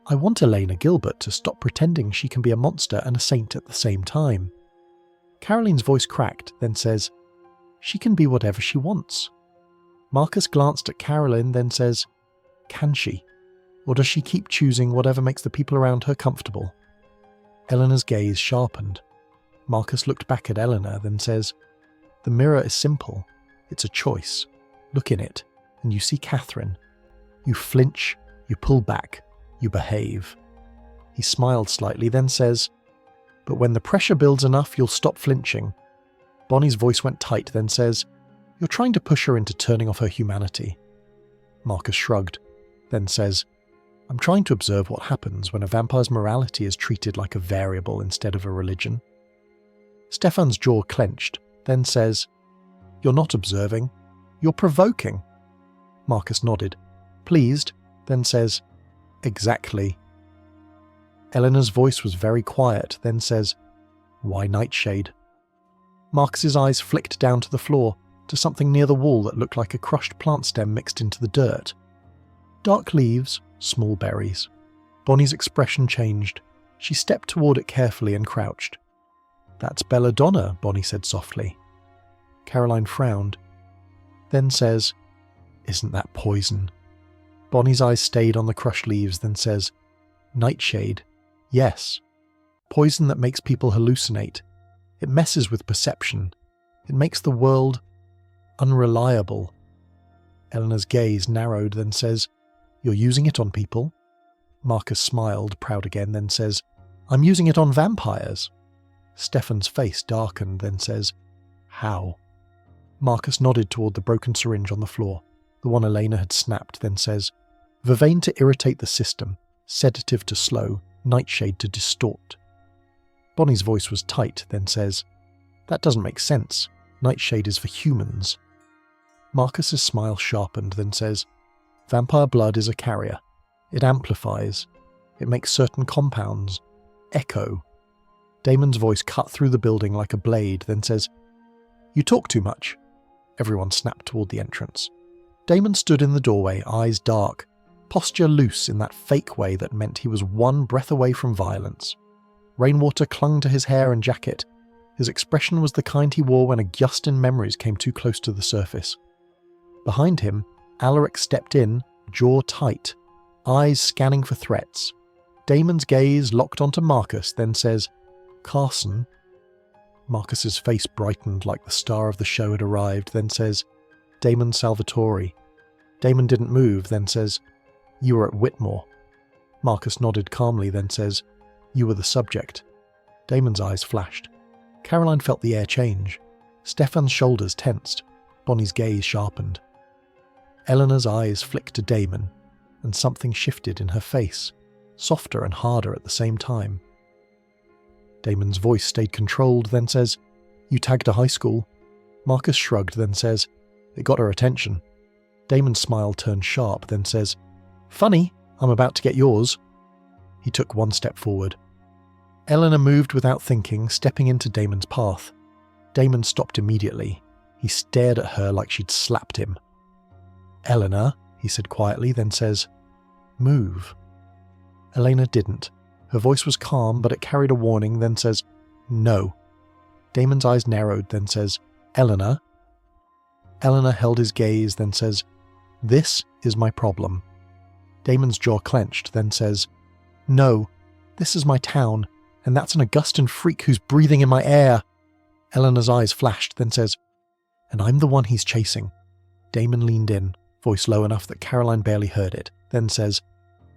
"I want Elena Gilbert to stop pretending she can be a monster and a saint at the same time." Caroline's voice cracked, then says, "She can be whatever she wants." Marcus glanced at Caroline, then says, "Can she? Or does she keep choosing whatever makes the people around her comfortable?" Eleanor's gaze sharpened. Marcus looked back at Elena, then says, "The mirror is simple. It's a choice. Look in it, and you see Catherine. You flinch, you pull back, you behave." He smiled slightly, then says, "But when the pressure builds enough, you'll stop flinching." Bonnie's voice went tight, then says, "You're trying to push her into turning off her humanity." Marcus shrugged, then says, "I'm trying to observe what happens when a vampire's morality is treated like a variable instead of a religion." Stefan's jaw clenched, then says, "You're not observing, you're provoking." Marcus nodded, pleased, then says, "Exactly." Eleanor's voice was very quiet, then says, "Why Nightshade?" Marcus's eyes flicked down to the floor, to something near the wall that looked like a crushed plant stem mixed into the dirt. Dark leaves, small berries. Bonnie's expression changed. She stepped toward it carefully and crouched. "That's belladonna," Bonnie said softly. Caroline frowned, then says, "Isn't that poison?" Bonnie's eyes stayed on the crushed leaves, then says, "Nightshade, yes. Poison that makes people hallucinate. It messes with perception. It makes the world unreliable." Eleanor's gaze narrowed, then says, "You're using it on people?" Marcus smiled, proud again, then says, "I'm using it on vampires." Stefan's face darkened, then says, "How?" Marcus nodded toward the broken syringe on the floor, the one Elena had snapped, then says, "Vervain to irritate the system, sedative to slow, nightshade to distort." Bonnie's voice was tight, then says, "That doesn't make sense. Nightshade is for humans." Marcus's smile sharpened, then says, "Vampire blood is a carrier. It amplifies. It makes certain compounds echo." Damon's voice cut through the building like a blade, then says, "You talk too much." Everyone snapped toward the entrance. Damon stood in the doorway, eyes dark, posture loose in that fake way that meant he was one breath away from violence. Rainwater clung to his hair and jacket. His expression was the kind he wore when a gust in memories came too close to the surface. Behind him, Alaric stepped in, jaw tight, eyes scanning for threats. Damon's gaze locked onto Marcus, then says, "Carson." Marcus's face brightened like the star of the show had arrived, then says, "Damon Salvatore." Damon didn't move, then says, "You were at Whitmore." Marcus nodded calmly, then says, "You were the subject." Damon's eyes flashed. Caroline felt the air change. Stefan's shoulders tensed. Bonnie's gaze sharpened. Eleanor's eyes flicked to Damon, and something shifted in her face, softer and harder at the same time. Damon's voice stayed controlled, then says, "You tagged a high school." Marcus shrugged, then says, "It got her attention." Damon's smile turned sharp, then says, "Funny, I'm about to get yours." He took one step forward. Elena moved without thinking, stepping into Damon's path. Damon stopped immediately. He stared at her like she'd slapped him. "Elena," he said quietly, then says, "Move." Elena didn't. Her voice was calm, but it carried a warning, then says, "No." Damon's eyes narrowed, then says, "Elena." Elena held his gaze, then says, "This is my problem." Damon's jaw clenched, then says, "No, this is my town, and that's an Augustan freak who's breathing in my air." Eleanor's eyes flashed, then says, "And I'm the one he's chasing." Damon leaned in, voice low enough that Caroline barely heard it, then says,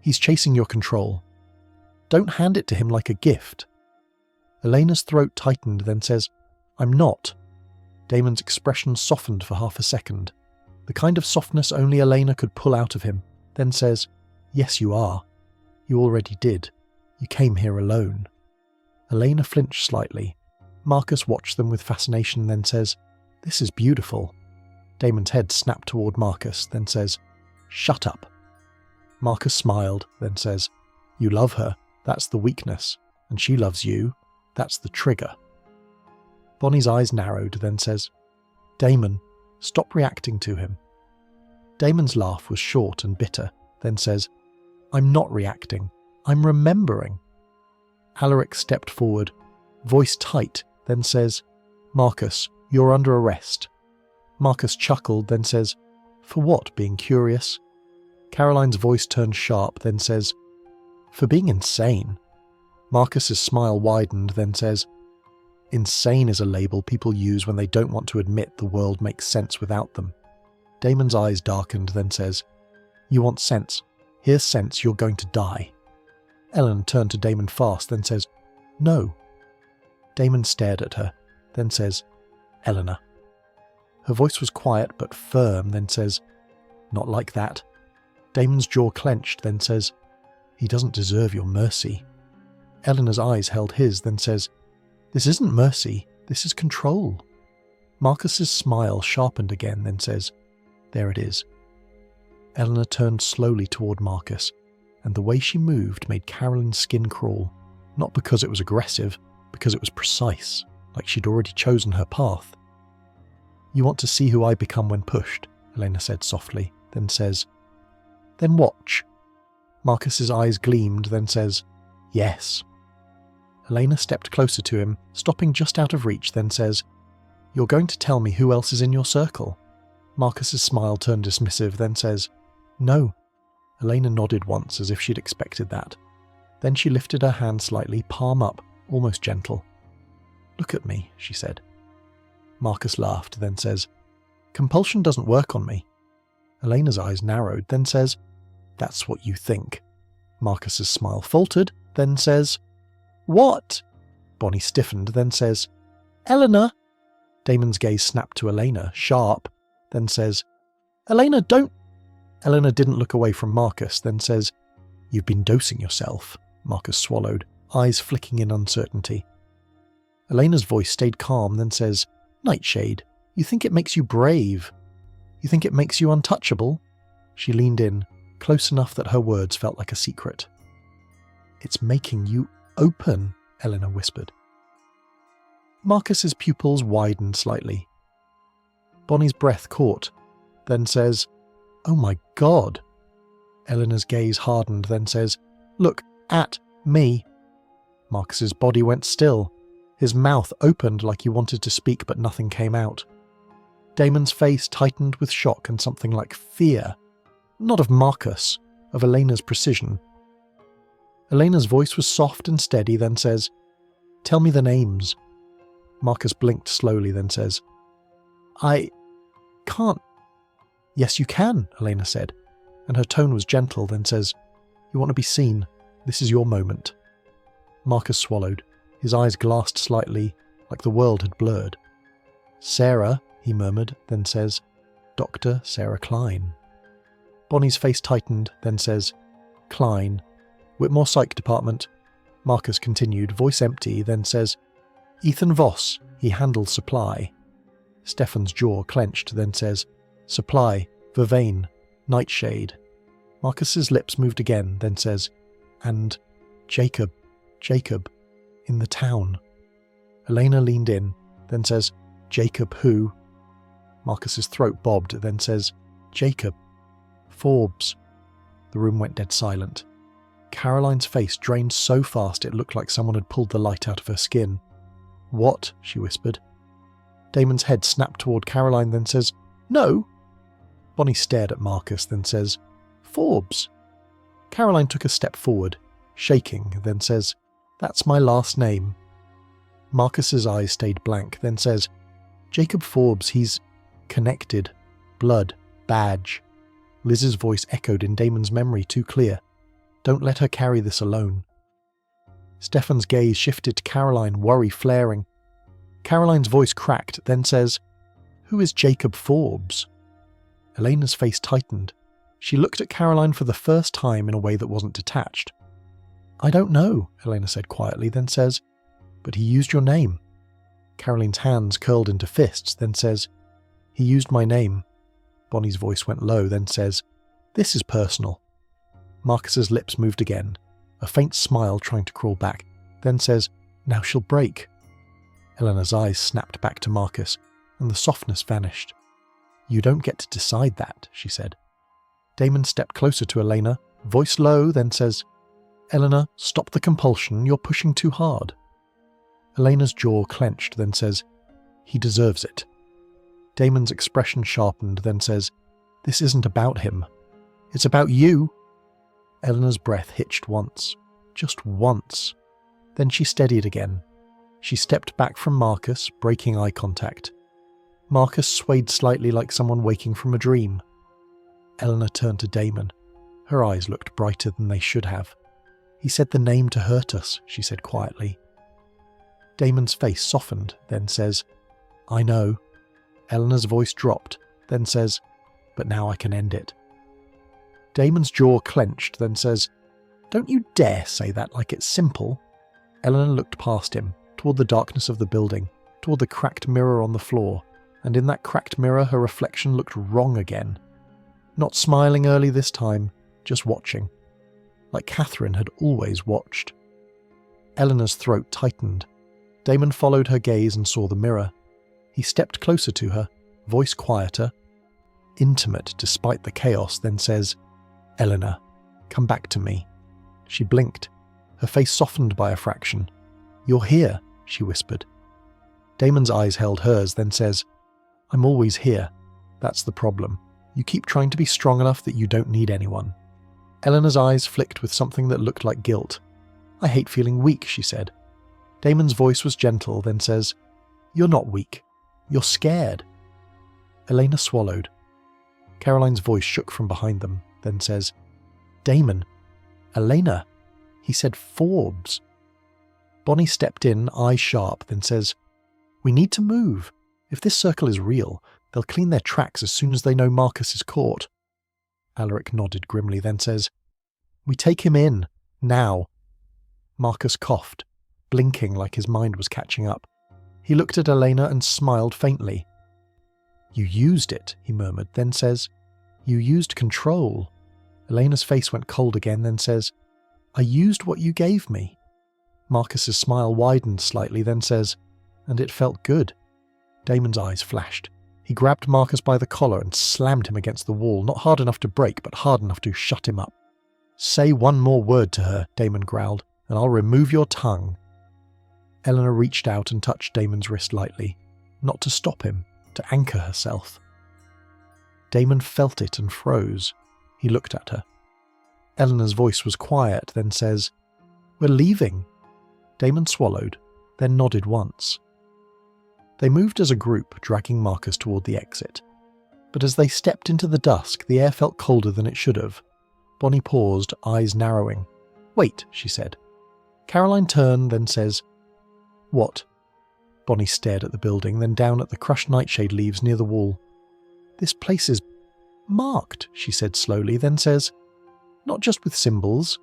"He's chasing your control. Don't hand it to him like a gift." Elena's throat tightened, then says, "I'm not." Damon's expression softened for half a second, the kind of softness only Elena could pull out of him, then says, "Yes, you are. You already did. You came here alone." Elena flinched slightly. Marcus watched them with fascination, then says, "This is beautiful." Damon's head snapped toward Marcus, then says, "Shut up." Marcus smiled, then says, "You love her. That's the weakness. And she loves you. That's the trigger." Bonnie's eyes narrowed, then says, "Damon, stop reacting to him." Damon's laugh was short and bitter, then says, "I'm not reacting. I'm remembering." Alaric stepped forward, voice tight, then says, Marcus, you're under arrest. Marcus chuckled, then says, For what, being curious? Caroline's voice turns sharp, then says, For being insane. Marcus's smile widened, then says, Insane is a label people use when they don't want to admit the world makes sense without them. Damon's eyes darkened, then says, You want sense. Here's sense, you're going to die. Ellen turned to Damon fast, then says, No. Damon stared at her, then says, Elena. Her voice was quiet but firm, then says, Not like that. Damon's jaw clenched, then says, He doesn't deserve your mercy. Elena's eyes held his, then says, This isn't mercy, this is control. Marcus's smile sharpened again, then says, There it is. Elena turned slowly toward Marcus, and the way she moved made Caroline's skin crawl, not because it was aggressive, because it was precise, like she'd already chosen her path. You want to see who I become when pushed, Elena said softly, then says, Then watch. Marcus's eyes gleamed, then says, Yes. Elena stepped closer to him, stopping just out of reach, then says, You're going to tell me who else is in your circle? Marcus's smile turned dismissive, then says, No. Elena nodded once as if she'd expected that. Then she lifted her hand slightly, palm up, almost gentle. Look at me, she said. Marcus laughed, then says, Compulsion doesn't work on me. Elena's eyes narrowed, then says, That's what you think. Marcus's smile faltered, then says, What? Bonnie stiffened, then says, Elena. Damon's gaze snapped to Elena, sharp, then says, Elena, don't. Elena didn't look away from Marcus, then says, You've been dosing yourself. Marcus swallowed, eyes flicking in uncertainty. Elena's voice stayed calm, then says, Nightshade, you think it makes you brave? You think it makes you untouchable? She leaned in, close enough that her words felt like a secret. It's making you open, Elena whispered. Marcus's pupils widened slightly. Bonnie's breath caught, then says, Oh my God. Elena's gaze hardened, then says, Look at me. Marcus's body went still. His mouth opened like he wanted to speak, but nothing came out. Damon's face tightened with shock and something like fear. Not of Marcus, of Elena's precision. Elena's voice was soft and steady, then says, Tell me the names. Marcus blinked slowly, then says, I can't. Yes, you can, Elena said, and her tone was gentle, then says, You want to be seen. This is your moment. Marcus swallowed. His eyes glassed slightly, like the world had blurred. Sarah, he murmured, then says, Dr. Sarah Klein. Bonnie's face tightened, then says, Klein. Whitmore Psych Department. Marcus continued, voice empty, then says, Ethan Voss, he handles supply. Stefan's jaw clenched, then says, Supply, Vervain, Nightshade. Marcus's lips moved again, then says, And Jacob, in the town. Elena leaned in, then says, Jacob who? Marcus's throat bobbed, then says, Jacob. Forbes. The room went dead silent. Caroline's face drained so fast it looked like someone had pulled the light out of her skin. What? She whispered. Damon's head snapped toward Caroline, then says, No. Bonnie stared at Marcus, then says, Forbes. Caroline took a step forward, shaking, then says, That's my last name. Marcus's eyes stayed blank, then says, Jacob Forbes, he's connected. Blood. Badge. Liz's voice echoed in Damon's memory too clear. Don't let her carry this alone. Stefan's gaze shifted to Caroline, worry flaring. Caroline's voice cracked, then says, Who is Jacob Forbes? Elena's face tightened. She looked at Caroline for the first time in a way that wasn't detached. I don't know, Elena said quietly, then says, But he used your name. Caroline's hands curled into fists, then says, He used my name. Bonnie's voice went low, then says, This is personal. Marcus's lips moved again, a faint smile trying to crawl back, then says, Now she'll break. Elena's eyes snapped back to Marcus, and the softness vanished. You don't get to decide that, she said. Damon stepped closer to Elena, voice low, then says, Elena, stop the compulsion, you're pushing too hard. Elena's jaw clenched, then says, He deserves it. Damon's expression sharpened, then says, "This isn't about him. It's about you." Elena's breath hitched once. Just once. Then she steadied again. She stepped back from Marcus, breaking eye contact. Marcus swayed slightly like someone waking from a dream. Elena turned to Damon. Her eyes looked brighter than they should have. "He said the name to hurt us," she said quietly. Damon's face softened, then says, "I know." Elena's voice dropped, then says, "But now I can end it." Damon's jaw clenched, then says, "Don't you dare say that like it's simple." Elena looked past him, toward the darkness of the building, toward the cracked mirror on the floor, and in that cracked mirror her reflection looked wrong again. Not smiling early this time, just watching. Like Catherine had always watched. Elena's throat tightened. Damon followed her gaze and saw the mirror. He stepped closer to her, voice quieter, intimate despite the chaos, then says, "Elena, come back to me." She blinked. Her face softened by a fraction. "You're here," she whispered. Damon's eyes held hers, then says, "I'm always here. That's the problem. You keep trying to be strong enough that you don't need anyone." Elena's eyes flicked with something that looked like guilt. "I hate feeling weak," she said. Damon's voice was gentle, then says, "You're not weak. You're scared." Elena swallowed. Caroline's voice shook from behind them, then says, "Damon, Elena, he said Forbes." Bonnie stepped in, eyes sharp, then says, "We need to move. If this circle is real, they'll clean their tracks as soon as they know Marcus is caught." Alaric nodded grimly, then says, "We take him in, now." Marcus coughed, blinking like his mind was catching up. He looked at Elena and smiled faintly. "You used it," he murmured, then says, "You used control." Elena's face went cold again, then says, "I used what you gave me." Marcus's smile widened slightly, then says, "And it felt good." Damon's eyes flashed. He grabbed Marcus by the collar and slammed him against the wall, not hard enough to break, but hard enough to shut him up. "Say one more word to her," Damon growled, "and I'll remove your tongue." Elena reached out and touched Damon's wrist lightly, not to stop him, to anchor herself. Damon felt it and froze. He looked at her. Elena's voice was quiet, then says, "We're leaving." Damon swallowed, then nodded once. They moved as a group, dragging Marcus toward the exit. But as they stepped into the dusk, the air felt colder than it should have. Bonnie paused, eyes narrowing. "Wait," she said. Caroline turned, then says, "What?" Bonnie stared at the building, then down at the crushed nightshade leaves near the wall. "This place is marked," she said slowly, then says, "Not just with symbols."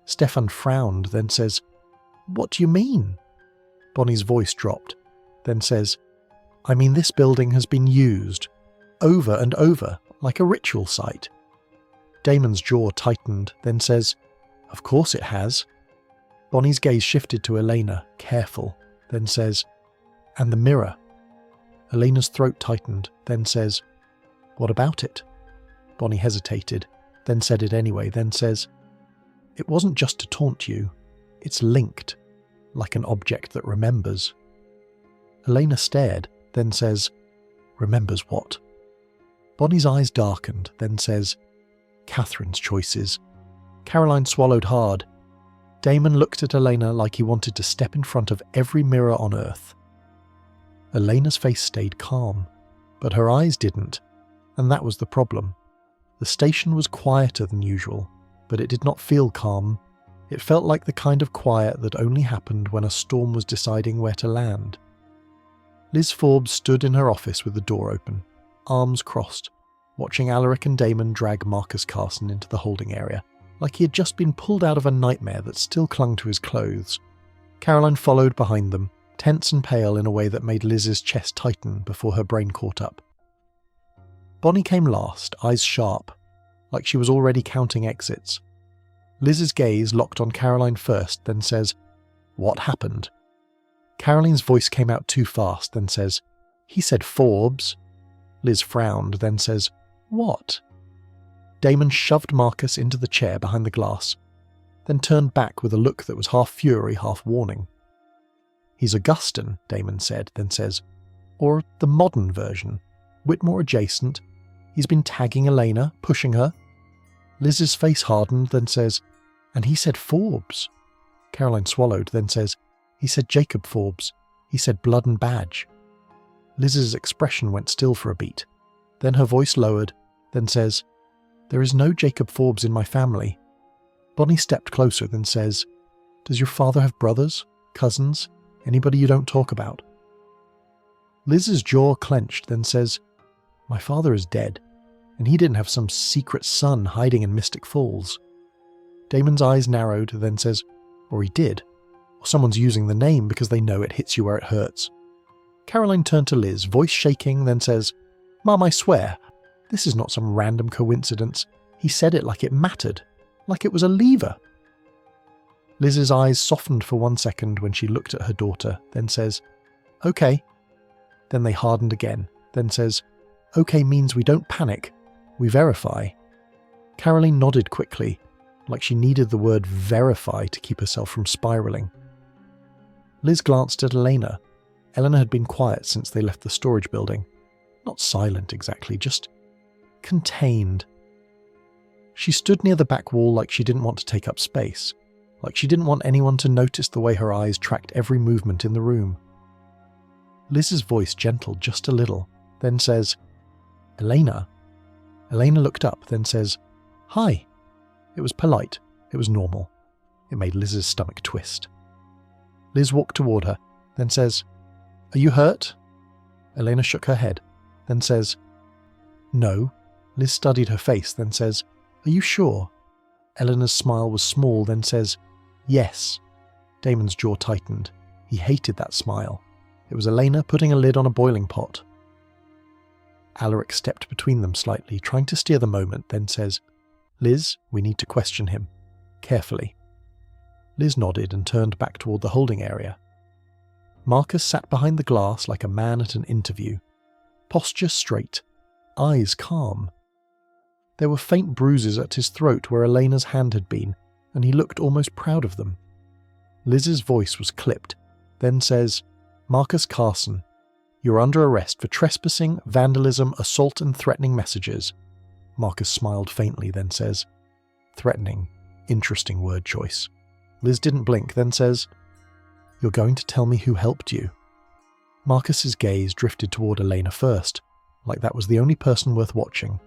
Stefan frowned, then says, "What do you mean?" Bonnie's voice dropped, then says, "I mean this building has been used, over and over, like a ritual site." Damon's jaw tightened, then says, "Of course it has." Bonnie's gaze shifted to Elena, careful, then says, "And the mirror." Elena's throat tightened, then says, "What about it?" Bonnie hesitated, then said it anyway, then says, "It wasn't just to taunt you. It's linked, like an object that remembers." Elena stared, then says, "Remembers what?" Bonnie's eyes darkened, then says, "Catherine's choices." Caroline swallowed hard. Damon looked at Elena like he wanted to step in front of every mirror on earth. Elena's face stayed calm, but her eyes didn't, and that was the problem. The station was quieter than usual, but it did not feel calm. It felt like the kind of quiet that only happened when a storm was deciding where to land. Liz Forbes stood in her office with the door open, arms crossed, watching Alaric and Damon drag Marcus Carson into the holding area, like he had just been pulled out of a nightmare that still clung to his clothes. Caroline followed behind them, tense and pale in a way that made Liz's chest tighten before her brain caught up. Bonnie came last, eyes sharp, like she was already counting exits. Liz's gaze locked on Caroline first, then says, "What happened?" Caroline's voice came out too fast, then says, "He said Forbes." Liz frowned, then says, "What?" Damon shoved Marcus into the chair behind the glass, then turned back with a look that was half fury, half warning. "He's Augustan," Damon said, then says, Or the modern version, Whitmore adjacent. He's been tagging Elena, pushing her. Liz's face hardened, then says, "And he said Forbes." Caroline swallowed, then says, "He said Jacob Forbes. He said blood and badge." Liz's expression went still for a beat. Then her voice lowered, then says, "There is no Jacob Forbes in my family." Bonnie stepped closer, then says, "Does your father have brothers, cousins, anybody you don't talk about?" Liz's jaw clenched, then says, "My father is dead, and he didn't have some secret son hiding in Mystic Falls." Damon's eyes narrowed, then says, "Or he did. Or someone's using the name because they know it hits you where it hurts." Caroline turned to Liz, voice shaking, then says, "Mum, I swear, this is not some random coincidence. He said it like it mattered, like it was a lever." Liz's eyes softened for 1 second when she looked at her daughter, then says, "Okay." Then they hardened again, then says, "Okay means we don't panic, we verify." Caroline nodded quickly, like she needed the word verify to keep herself from spiralling. Liz glanced at Elena. Elena had been quiet since they left the storage building. Not silent exactly, just contained. She stood near the back wall like she didn't want to take up space, like she didn't want anyone to notice the way her eyes tracked every movement in the room. Liz's voice gentled just a little, then says, "Elena." Elena looked up, then says, "Hi." It was polite. It was normal. It made Liz's stomach twist. Liz walked toward her, then says, "Are you hurt?" Elena shook her head, then says, "No." Liz studied her face, then says, "Are you sure?" Eleanor's smile was small, then says, "Yes." Damon's jaw tightened. He hated that smile. It was Elena putting a lid on a boiling pot. Alaric stepped between them slightly, trying to steer the moment, then says, "Liz, we need to question him. Carefully." Liz nodded and turned back toward the holding area. Marcus sat behind the glass like a man at an interview. Posture straight, eyes calm. There were faint bruises at his throat where Elena's hand had been, and he looked almost proud of them. Liz's voice was clipped, then says, "Marcus Carson, you're under arrest for trespassing, vandalism, assault and threatening messages." Marcus smiled faintly, then says, "Threatening. Interesting word choice." Liz didn't blink, then says, "You're going to tell me who helped you?" Marcus's gaze drifted toward Elena first, like that was the only person worth watching.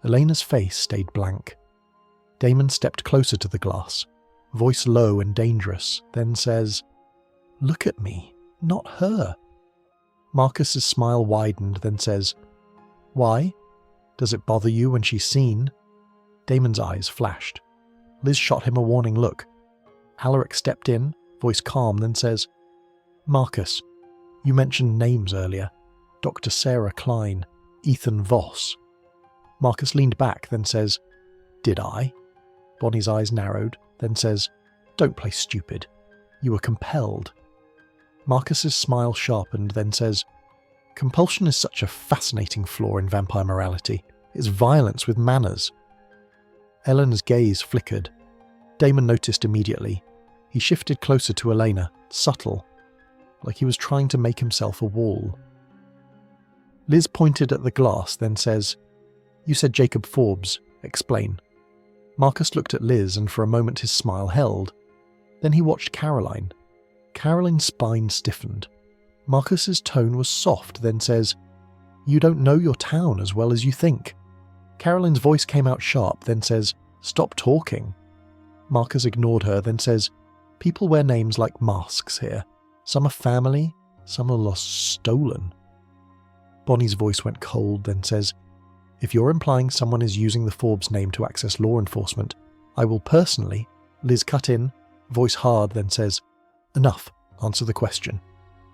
Elena's face stayed blank. Damon stepped closer to the glass, voice low and dangerous, then says, "Look at me, not her." Marcus's smile widened, then says, "Why? Does it bother you when she's seen?" Damon's eyes flashed. Liz shot him a warning look. Alaric stepped in, voice calm, then says, "Marcus, you mentioned names earlier. Dr. Sarah Klein, Ethan Voss." Marcus leaned back, then says, "Did I?" Bonnie's eyes narrowed, then says, "Don't play stupid. You were compelled." Marcus's smile sharpened, then says, "Compulsion is such a fascinating flaw in vampire morality. It's violence with manners." Elena's gaze flickered. Damon noticed immediately. He shifted closer to Elena, subtle, like he was trying to make himself a wall. Liz pointed at the glass, then says, "You said Jacob Forbes. Explain." Marcus looked at Liz, and for a moment his smile held. Then he watched Caroline. Caroline's spine stiffened. Marcus's tone was soft, then says, "You don't know your town as well as you think." Caroline's voice came out sharp, then says, "Stop talking." Marcus ignored her, then says, "People wear names like masks here. Some are family, some are lost stolen." Bonnie's voice went cold, then says, "If you're implying someone is using the Forbes name to access law enforcement, I will personally..." Liz cut in, voice hard, then says, "Enough, answer the question."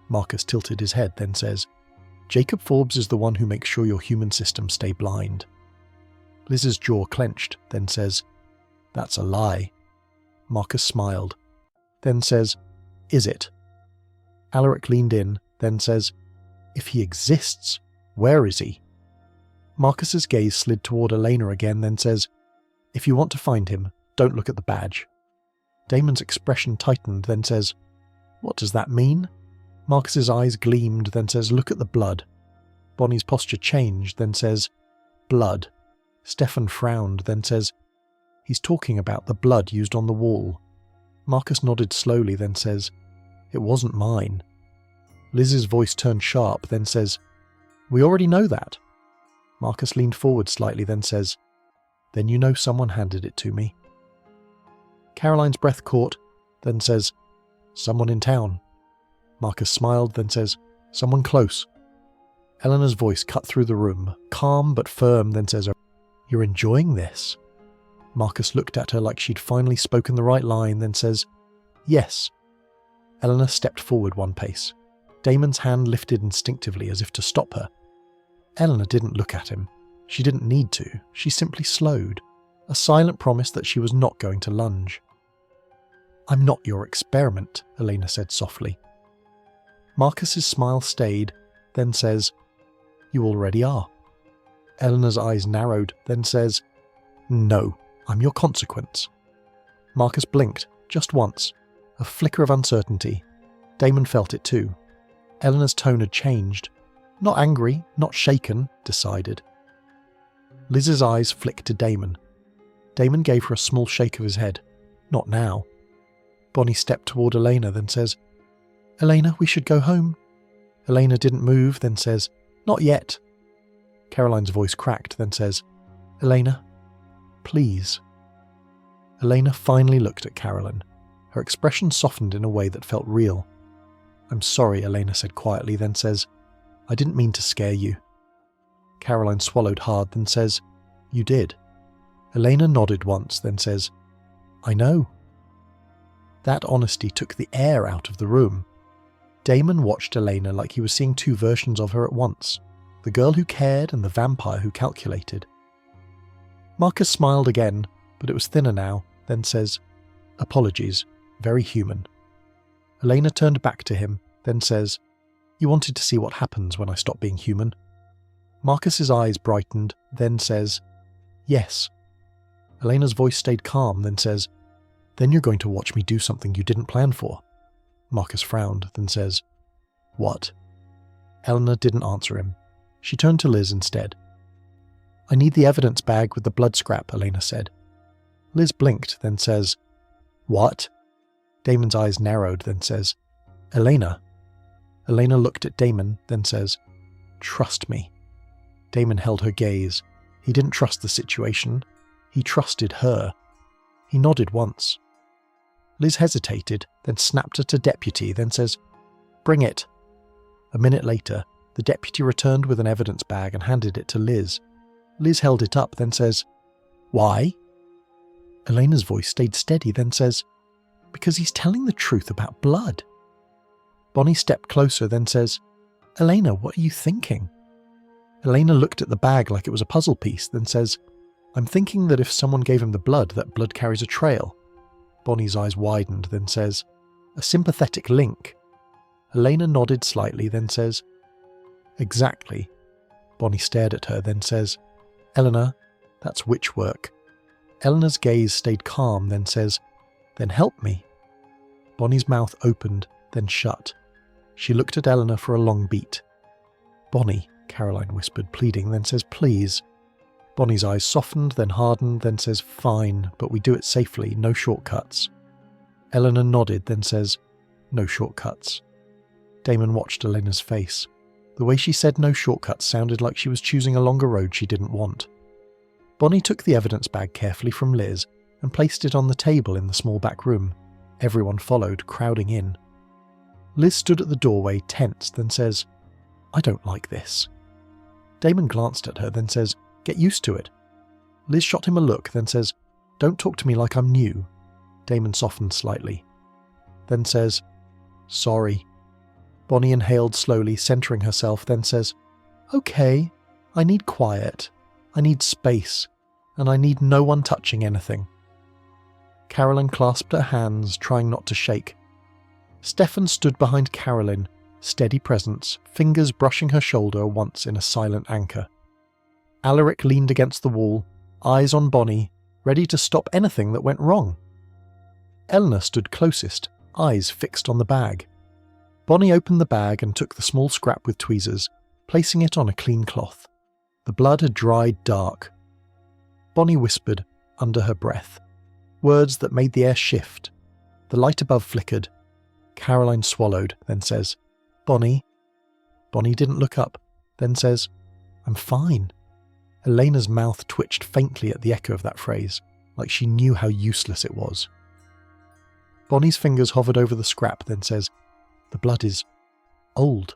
Marcus tilted his head, then says, "Jacob Forbes is the one who makes sure your human systems stay blind." Liz's jaw clenched, then says, "That's a lie." Marcus smiled, then says, "Is it?" Alaric leaned in, then says, "If he exists, where is he?" Marcus's gaze slid toward Elena again, then says, "If you want to find him, don't look at the badge." Damon's expression tightened, then says, "What does that mean?" Marcus's eyes gleamed, then says, "Look at the blood." Bonnie's posture changed, then says, "Blood." Stefan frowned, then says, "He's talking about the blood used on the wall." Marcus nodded slowly, then says, "It wasn't mine." Liz's voice turned sharp, then says, "We already know that." Marcus leaned forward slightly, then says, "Then you know someone handed it to me." Caroline's breath caught, then says, "Someone in town." Marcus smiled, then says, "Someone close." Elena's voice cut through the room, calm but firm, then says, "You're enjoying this?" Marcus looked at her like she'd finally spoken the right line, then says, "Yes." Elena stepped forward one pace. Damon's hand lifted instinctively as if to stop her. Elena didn't look at him. She didn't need to. She simply slowed, a silent promise that she was not going to lunge. "I'm not your experiment," Elena said softly. Marcus's smile stayed, then says, "You already are." Elena's eyes narrowed, then says, "No, I'm your consequence." Marcus blinked, just once, a flicker of uncertainty. Damon felt it too. Elena's tone had changed. Not angry, not shaken, decided. Liz's eyes flicked to Damon. Damon gave her a small shake of his head. Not now. Bonnie stepped toward Elena, then says, "Elena, we should go home." Elena didn't move, then says, "Not yet." Caroline's voice cracked, then says, "Elena, please." Elena finally looked at Caroline. Her expression softened in a way that felt real. "I'm sorry," Elena said quietly, then says, "I didn't mean to scare you." Caroline swallowed hard, then says, "You did." Elena nodded once, then says, "I know." That honesty took the air out of the room. Damon watched Elena like he was seeing two versions of her at once, the girl who cared and the vampire who calculated. Marcus smiled again, but it was thinner now, then says, "Apologies, very human." Elena turned back to him, then says, "You wanted to see what happens when I stop being human?" Marcus's eyes brightened, then says, "Yes." Elena's voice stayed calm, then says, "Then you're going to watch me do something you didn't plan for." Marcus frowned, then says, "What?" Elena didn't answer him. She turned to Liz instead. "I need the evidence bag with the blood scrap," Elena said. Liz blinked, then says, "What?" Damon's eyes narrowed, then says, "Elena." Elena looked at Damon, then says, "Trust me." Damon held her gaze. He didn't trust the situation. He trusted her. He nodded once. Liz hesitated, then snapped at a deputy, then says, "Bring it." A minute later, the deputy returned with an evidence bag and handed it to Liz. Liz held it up, then says, "Why?" Elena's voice stayed steady, then says, "Because he's telling the truth about blood." Bonnie stepped closer, then says, "Elena, what are you thinking?" Elena looked at the bag like it was a puzzle piece, then says, "I'm thinking that if someone gave him the blood, that blood carries a trail." Bonnie's eyes widened, then says, "A sympathetic link." Elena nodded slightly, then says, "Exactly." Bonnie stared at her, then says, "Eleanor, that's witch work." Eleanor's gaze stayed calm, then says, "Then help me." Bonnie's mouth opened, then shut. She looked at Eleanor for a long beat. "Bonnie," Caroline whispered, pleading, then says, "Please." Bonnie's eyes softened, then hardened, then says, "Fine, but we do it safely, no shortcuts." Eleanor nodded, then says, "No shortcuts." Damon watched Elena's face. The way she said no shortcuts sounded like she was choosing a longer road she didn't want. Bonnie took the evidence bag carefully from Liz and placed it on the table in the small back room. Everyone followed, crowding in. Liz stood at the doorway, tense, then says, "I don't like this." Damon glanced at her, then says, "Get used to it." Liz shot him a look, then says, "Don't talk to me like I'm new." Damon softened slightly. Then says, "Sorry." Bonnie inhaled slowly, centering herself, then says, "Okay, I need quiet. I need space. And I need no one touching anything." Caroline clasped her hands, trying not to shake. Stefan stood behind Caroline, steady presence, fingers brushing her shoulder once in a silent anchor. Alaric leaned against the wall, eyes on Bonnie, ready to stop anything that went wrong. Eleanor stood closest, eyes fixed on the bag. Bonnie opened the bag and took the small scrap with tweezers, placing it on a clean cloth. The blood had dried dark. Bonnie whispered, under her breath, words that made the air shift. The light above flickered. Caroline swallowed, then says, "Bonnie." Bonnie didn't look up, then says, "I'm fine." Elena's mouth twitched faintly at the echo of that phrase, like she knew how useless it was. Bonnie's fingers hovered over the scrap, then says, "The blood is old,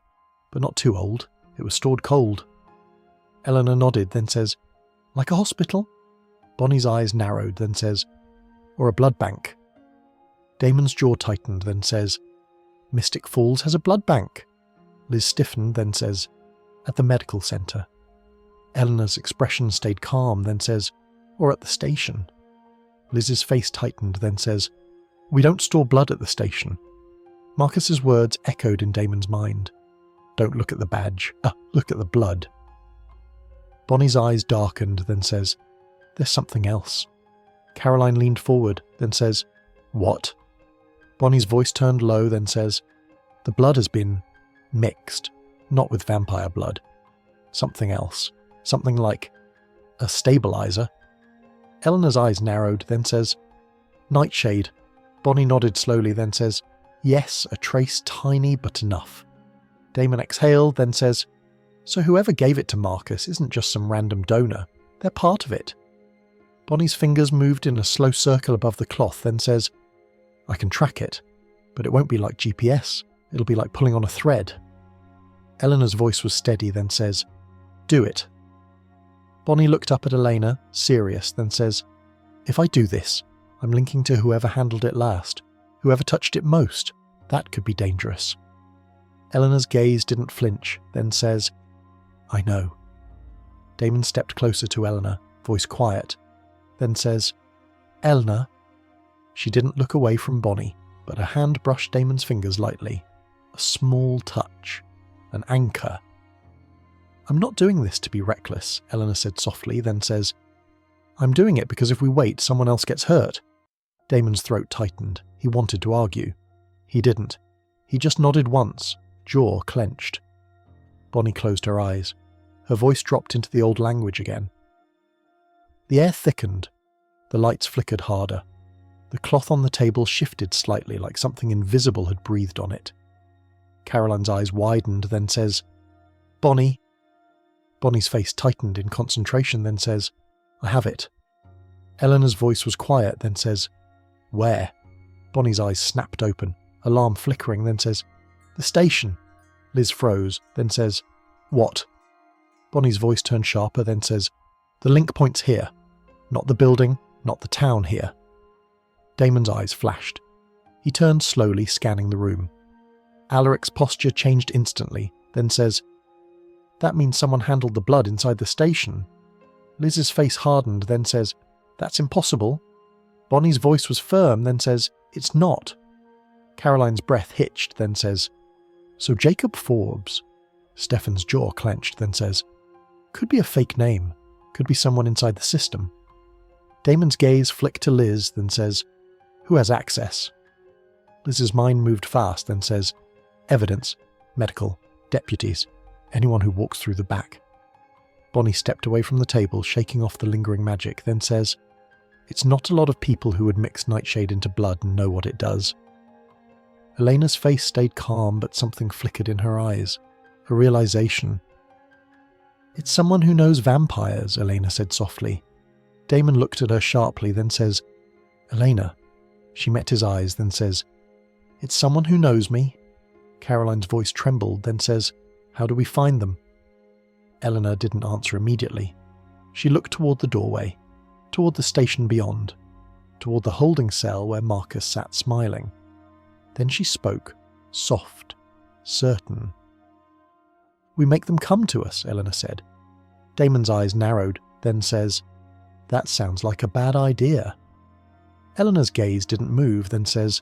but not too old. It was stored cold." Elena nodded, then says, "Like a hospital?" Bonnie's eyes narrowed, then says, "Or a blood bank." Damon's jaw tightened, then says, "Mystic Falls has a blood bank." Liz stiffened, then says, "At the medical centre." Eleanor's expression stayed calm, then says, "Or at the station." Liz's face tightened, then says, "We don't store blood at the station." Marcus's words echoed in Damon's mind. "Don't look at the badge. Look at the blood." Bonnie's eyes darkened, then says, "There's something else." Caroline leaned forward, then says, "What?" Bonnie's voice turned low, then says, "The blood has been mixed, not with vampire blood. Something else. Something like a stabilizer." Eleanor's eyes narrowed, then says, "Nightshade." Bonnie nodded slowly, then says, "Yes, a trace tiny but enough." Damon exhaled, then says, "So whoever gave it to Marcus isn't just some random donor. They're part of it." Bonnie's fingers moved in a slow circle above the cloth, then says, "I can track it, but it won't be like GPS. It'll be like pulling on a thread." Eleanor's voice was steady, then says, "Do it." Bonnie looked up at Elena, serious, then says, "If I do this, I'm linking to whoever handled it last, whoever touched it most. That could be dangerous." Eleanor's gaze didn't flinch, then says, "I know." Damon stepped closer to Eleanor, voice quiet, then says, "Eleanor." She didn't look away from Bonnie, but her hand brushed Damon's fingers lightly. A small touch. An anchor. "I'm not doing this to be reckless," Eleanor said softly, then says, "I'm doing it because if we wait, someone else gets hurt." Damon's throat tightened. He wanted to argue. He didn't. He just nodded once, jaw clenched. Bonnie closed her eyes. Her voice dropped into the old language again. The air thickened. The lights flickered harder. The cloth on the table shifted slightly, like something invisible had breathed on it. Caroline's eyes widened, then says, "Bonnie." Bonnie's face tightened in concentration, then says, "I have it." Eleanor's voice was quiet, then says, "Where?" Bonnie's eyes snapped open, alarm flickering, then says, "The station." Liz froze, then says, "What?" Bonnie's voice turned sharper, then says, "The link point's here. Not the building, not the town here." Damon's eyes flashed. He turned slowly, scanning the room. Alaric's posture changed instantly, then says, "That means someone handled the blood inside the station." Liz's face hardened, then says, "That's impossible." Bonnie's voice was firm, then says, "It's not." Caroline's breath hitched, then says, "So Jacob Forbes." Stefan's jaw clenched, then says, "Could be a fake name. Could be someone inside the system." Damon's gaze flicked to Liz, then says, "Who has access?" Liz's mind moved fast, then says, "Evidence, medical, deputies, anyone who walks through the back." Bonnie stepped away from the table, shaking off the lingering magic, then says, "It's not a lot of people who would mix nightshade into blood and know what it does." Elena's face stayed calm, but something flickered in her eyes. A realization. "It's someone who knows vampires," Elena said softly. Damon looked at her sharply, then says, "Elena." She met his eyes, then says, "It's someone who knows me." Caroline's voice trembled, then says, "How do we find them?" Eleanor didn't answer immediately. She looked toward the doorway, toward the station beyond, toward the holding cell where Marcus sat smiling. Then she spoke, soft, certain. "We make them come to us," Eleanor said. Damon's eyes narrowed, then says, "That sounds like a bad idea." Eleanor's gaze didn't move, then says,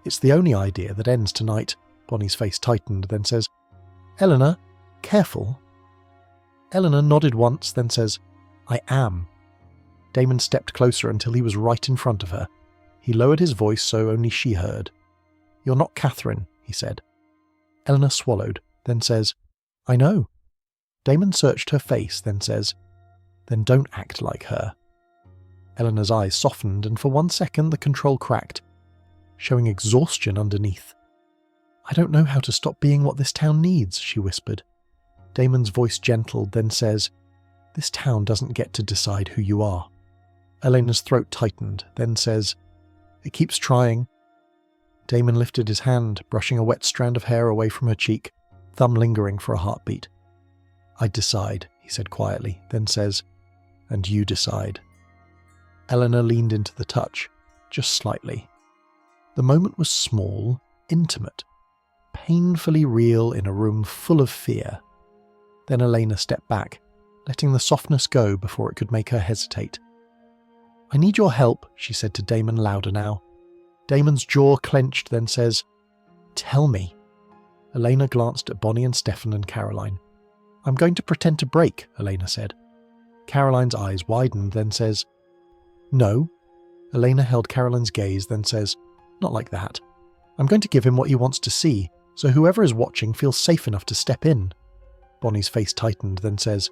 "It's the only idea that ends tonight." Bonnie's face tightened, then says, "Eleanor, careful." Eleanor nodded once, then says, "I am." Damon stepped closer until he was right in front of her. He lowered his voice so only she heard. "You're not Catherine," he said. Elena swallowed, then says, I know. Damon searched her face, then says, Then don't act like her. Elena's eyes softened, and for 1 second the control cracked, showing exhaustion underneath. I don't know how to stop being what this town needs, she whispered. Damon's voice gentled, then says, This town doesn't get to decide who you are. Elena's throat tightened, then says, It keeps trying. Damon lifted his hand, brushing a wet strand of hair away from her cheek, thumb lingering for a heartbeat. I decide, he said quietly, then says, And you decide. Elena leaned into the touch, just slightly. The moment was small, intimate, painfully real in a room full of fear. Then Elena stepped back, letting the softness go before it could make her hesitate. I need your help, she said to Damon louder now. Damon's jaw clenched, then says, Tell me. Elena glanced at Bonnie and Stefan and Caroline. I'm going to pretend to break, Elena said. Caroline's eyes widened, then says, No. Elena held Caroline's gaze, then says, Not like that. I'm going to give him what he wants to see, so whoever is watching feels safe enough to step in. Bonnie's face tightened, then says,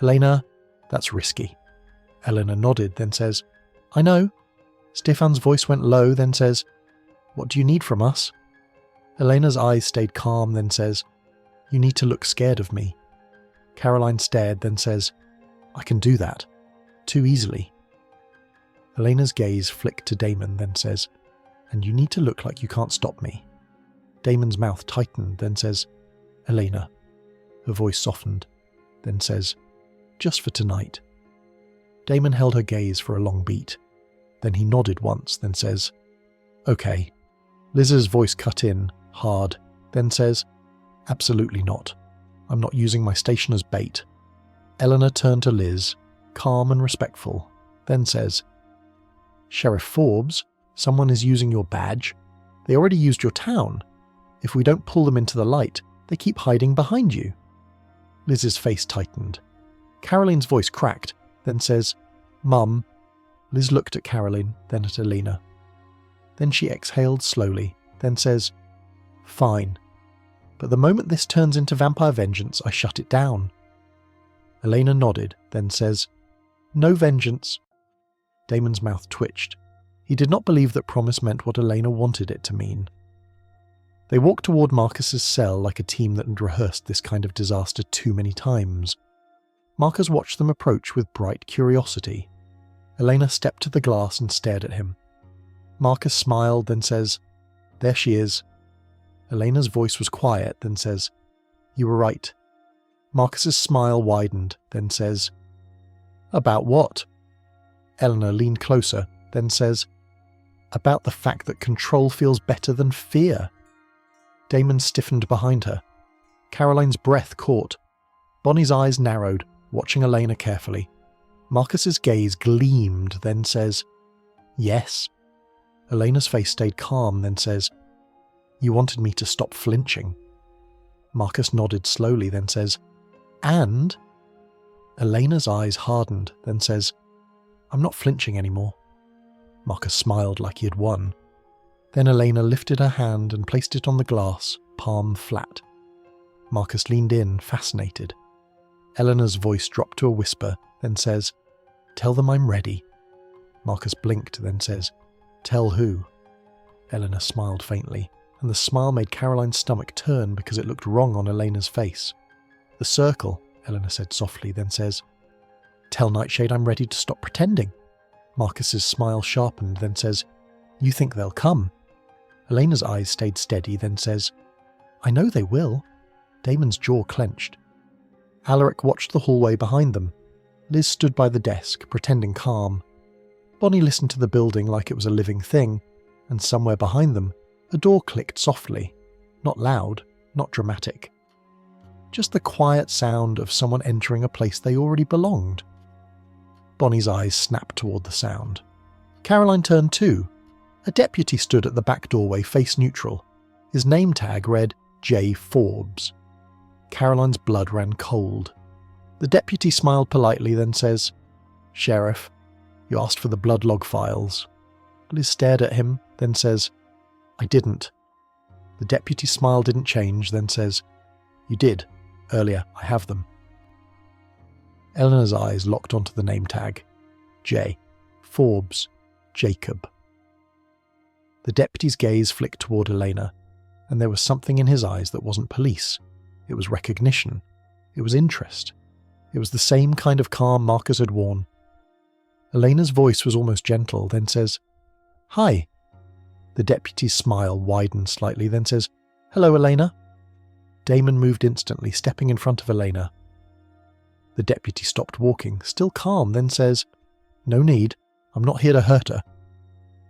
Elena, that's risky. Elena nodded, then says, I know. Stefan's voice went low, then says, What do you need from us? Elena's eyes stayed calm, then says, You need to look scared of me. Caroline stared, then says, I can do that. Too easily. Elena's gaze flicked to Damon, then says, And you need to look like you can't stop me. Damon's mouth tightened, then says, Elena. Her voice softened, then says, Just for tonight. Damon held her gaze for a long beat. Then he nodded once, then says, Okay. Liz's voice cut in, hard, then says, Absolutely not. I'm not using my station as bait. Elena turned to Liz, calm and respectful, then says, Sheriff Forbes, someone is using your badge. They already used your town. If we don't pull them into the light, they keep hiding behind you. Liz's face tightened. Caroline's voice cracked, then says, Mum. Liz looked at Caroline, then at Elena. Then she exhaled slowly, then says, Fine. But the moment this turns into vampire vengeance, I shut it down. Elena nodded, then says, No vengeance. Damon's mouth twitched. He did not believe that promise meant what Elena wanted it to mean. They walked toward Marcus's cell like a team that had rehearsed this kind of disaster too many times. Marcus watched them approach with bright curiosity. Elena stepped to the glass and stared at him. Marcus smiled, then says, There she is. Elena's voice was quiet, then says, You were right. Marcus's smile widened, then says, About what? Elena leaned closer, then says, About the fact that control feels better than fear. Damon stiffened behind her. Caroline's breath caught. Bonnie's eyes narrowed, watching Elena carefully. Marcus's gaze gleamed, then says, Yes. Elena's face stayed calm, then says, You wanted me to stop flinching. Marcus nodded slowly, then says, And? Elena's eyes hardened, then says, I'm not flinching anymore. Marcus smiled like he had won. Then Elena lifted her hand and placed it on the glass, palm flat. Marcus leaned in, fascinated. Elena's voice dropped to a whisper, then says, Tell them I'm ready. Marcus blinked, then says, Tell who? Elena smiled faintly, and the smile made Caroline's stomach turn because it looked wrong on Elena's face. The circle, Elena said softly, then says, Tell Nightshade I'm ready to stop pretending. Marcus's smile sharpened, then says, You think they'll come? Elena's eyes stayed steady, then says, I know they will. Damon's jaw clenched. Alaric watched the hallway behind them. Liz stood by the desk, pretending calm. Bonnie listened to the building like it was a living thing, and somewhere behind them, a door clicked softly. Not loud, not dramatic. Just the quiet sound of someone entering a place they already belonged. Bonnie's eyes snapped toward the sound. Caroline turned too. A deputy stood at the back doorway, face neutral. His name tag read J. Forbes. Caroline's blood ran cold. The deputy smiled politely, then says, Sheriff, you asked for the blood log files. Liz stared at him, then says, I didn't. The The deputy's smile didn't change, then says, "You did. Earlier, I have them." Eleanor's eyes locked onto the name tag. J. Forbes. Jacob. The deputy's gaze flicked toward Elena, and there was something in his eyes that wasn't police. It was recognition. It was interest. It was the same kind of calm Marcus had worn. Elena's voice was almost gentle, then says, "Hi." The deputy's smile widened slightly, then says, "Hello, Elena." Damon moved instantly, stepping in front of Elena. The deputy stopped walking, still calm, then says, "No need. I'm not here to hurt her."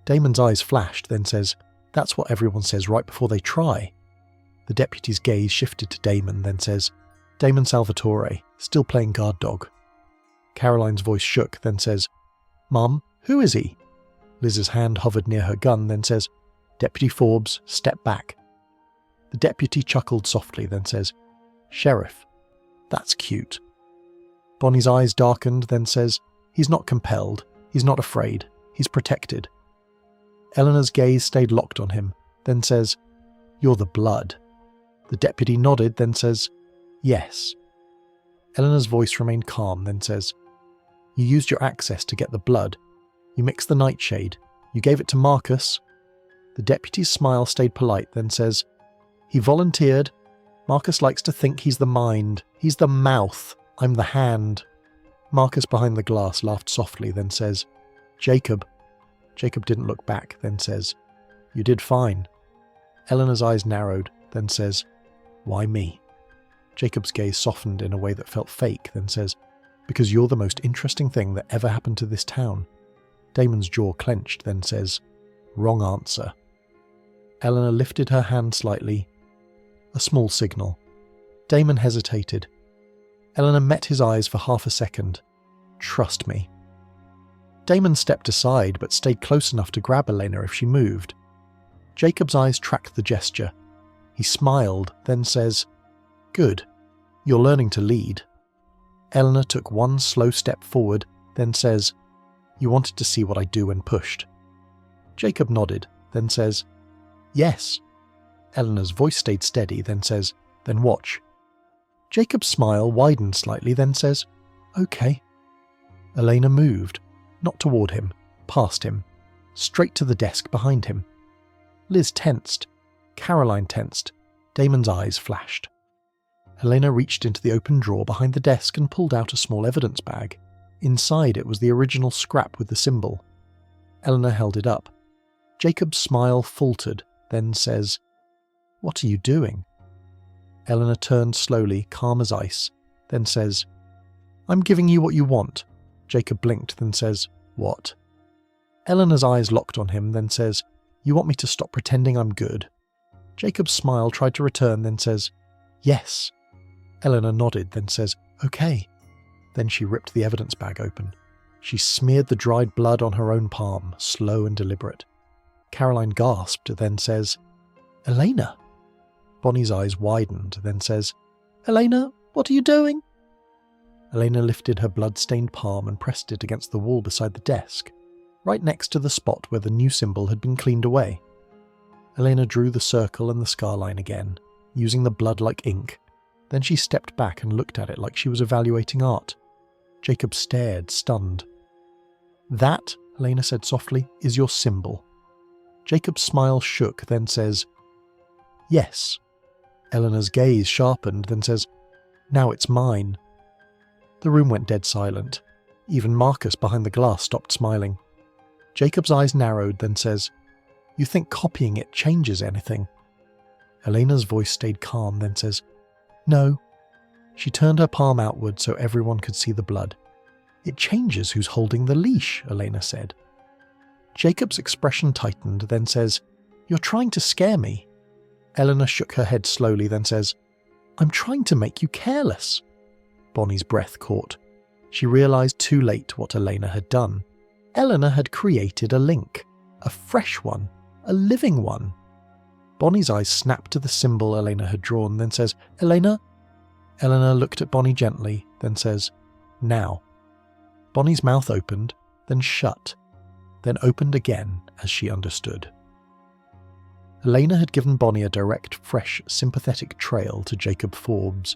Damon's eyes flashed, then says, "That's what everyone says right before they try." The deputy's gaze shifted to Damon, then says, "Damon Salvatore, still playing guard dog." Caroline's voice shook, then says, "Mum, who is he?" Liz's hand hovered near her gun, then says, "Deputy Forbes, step back." The deputy chuckled softly, then says, "Sheriff, that's cute." Bonnie's eyes darkened, then says, "He's not compelled. He's not afraid. He's protected." Eleanor's gaze stayed locked on him, then says, "You're the blood." The deputy nodded, then says, "Yes." Eleanor's voice remained calm, then says, "You used your access to get the blood. You mixed the nightshade. You gave it to Marcus." The deputy's smile stayed polite, then says, "He volunteered. Marcus likes to think he's the mind. He's the mouth. I'm the hand." Marcus behind the glass laughed softly, then says, "Jacob." Jacob didn't look back, then says, "You did fine." Eleanor's eyes narrowed, then says, "Why me?" Jacob's gaze softened in a way that felt fake, then says, "Because you're the most interesting thing that ever happened to this town." Damon's jaw clenched, then says, "Wrong answer." Eleanor lifted her hand slightly. A small signal. Damon hesitated. Eleanor met his eyes for half a second. "Trust me." Damon stepped aside, but stayed close enough to grab Elena if she moved. Jacob's eyes tracked the gesture. He smiled, then says, "Good. You're learning to lead." Eleanor took one slow step forward, then says, "You wanted to see what I do when pushed." Jacob nodded, then says, "Yes." Eleanor's voice stayed steady, then says, "Then watch." Jacob's smile widened slightly, then says, "Okay." Elena moved, not toward him, past him, straight to the desk behind him. Liz tensed. Caroline tensed. Damon's eyes flashed. Elena reached into the open drawer behind the desk and pulled out a small evidence bag. Inside it was the original scrap with the symbol. Eleanor held it up. Jacob's smile faltered, then says, "What are you doing?" Eleanor turned slowly, calm as ice, then says, "I'm giving you what you want." Jacob blinked, then says, "What?" Eleanor's eyes locked on him, then says, "You want me to stop pretending I'm good?" Jacob's smile tried to return, then says, "Yes." Eleanor nodded, then says, "Okay." Then she ripped the evidence bag open. She smeared the dried blood on her own palm, slow and deliberate. Caroline gasped, then says, "Elena." Bonnie's eyes widened, then says, "Elena, what are you doing?" Elena lifted her blood-stained palm and pressed it against the wall beside the desk, right next to the spot where the new symbol had been cleaned away. Elena drew the circle and the scar line again, using the blood like ink. Then she stepped back and looked at it like she was evaluating art. Jacob stared, stunned. "That," Elena said softly, "is your symbol." Jacob's smile shook, then says, "Yes." Eleanor's gaze sharpened, then says, "Now it's mine." The room went dead silent. Even Marcus behind the glass stopped smiling. Jacob's eyes narrowed, then says, "You think copying it changes anything?" Elena's voice stayed calm, then says, "No." She turned her palm outward so everyone could see the blood. "It changes who's holding the leash," Elena said. Jacob's expression tightened, then says, "You're trying to scare me." Eleanor shook her head slowly, then says, "I'm trying to make you careless." Bonnie's breath caught. She realized too late what Elena had done. Eleanor had created a link. A fresh one. A living one. Bonnie's eyes snapped to the symbol Elena had drawn, then says, "Elena?" Eleanor looked at Bonnie gently, then says, "Now." Bonnie's mouth opened, then shut, then opened again as she understood. Elena had given Bonnie a direct, fresh, sympathetic trail to Jacob Forbes.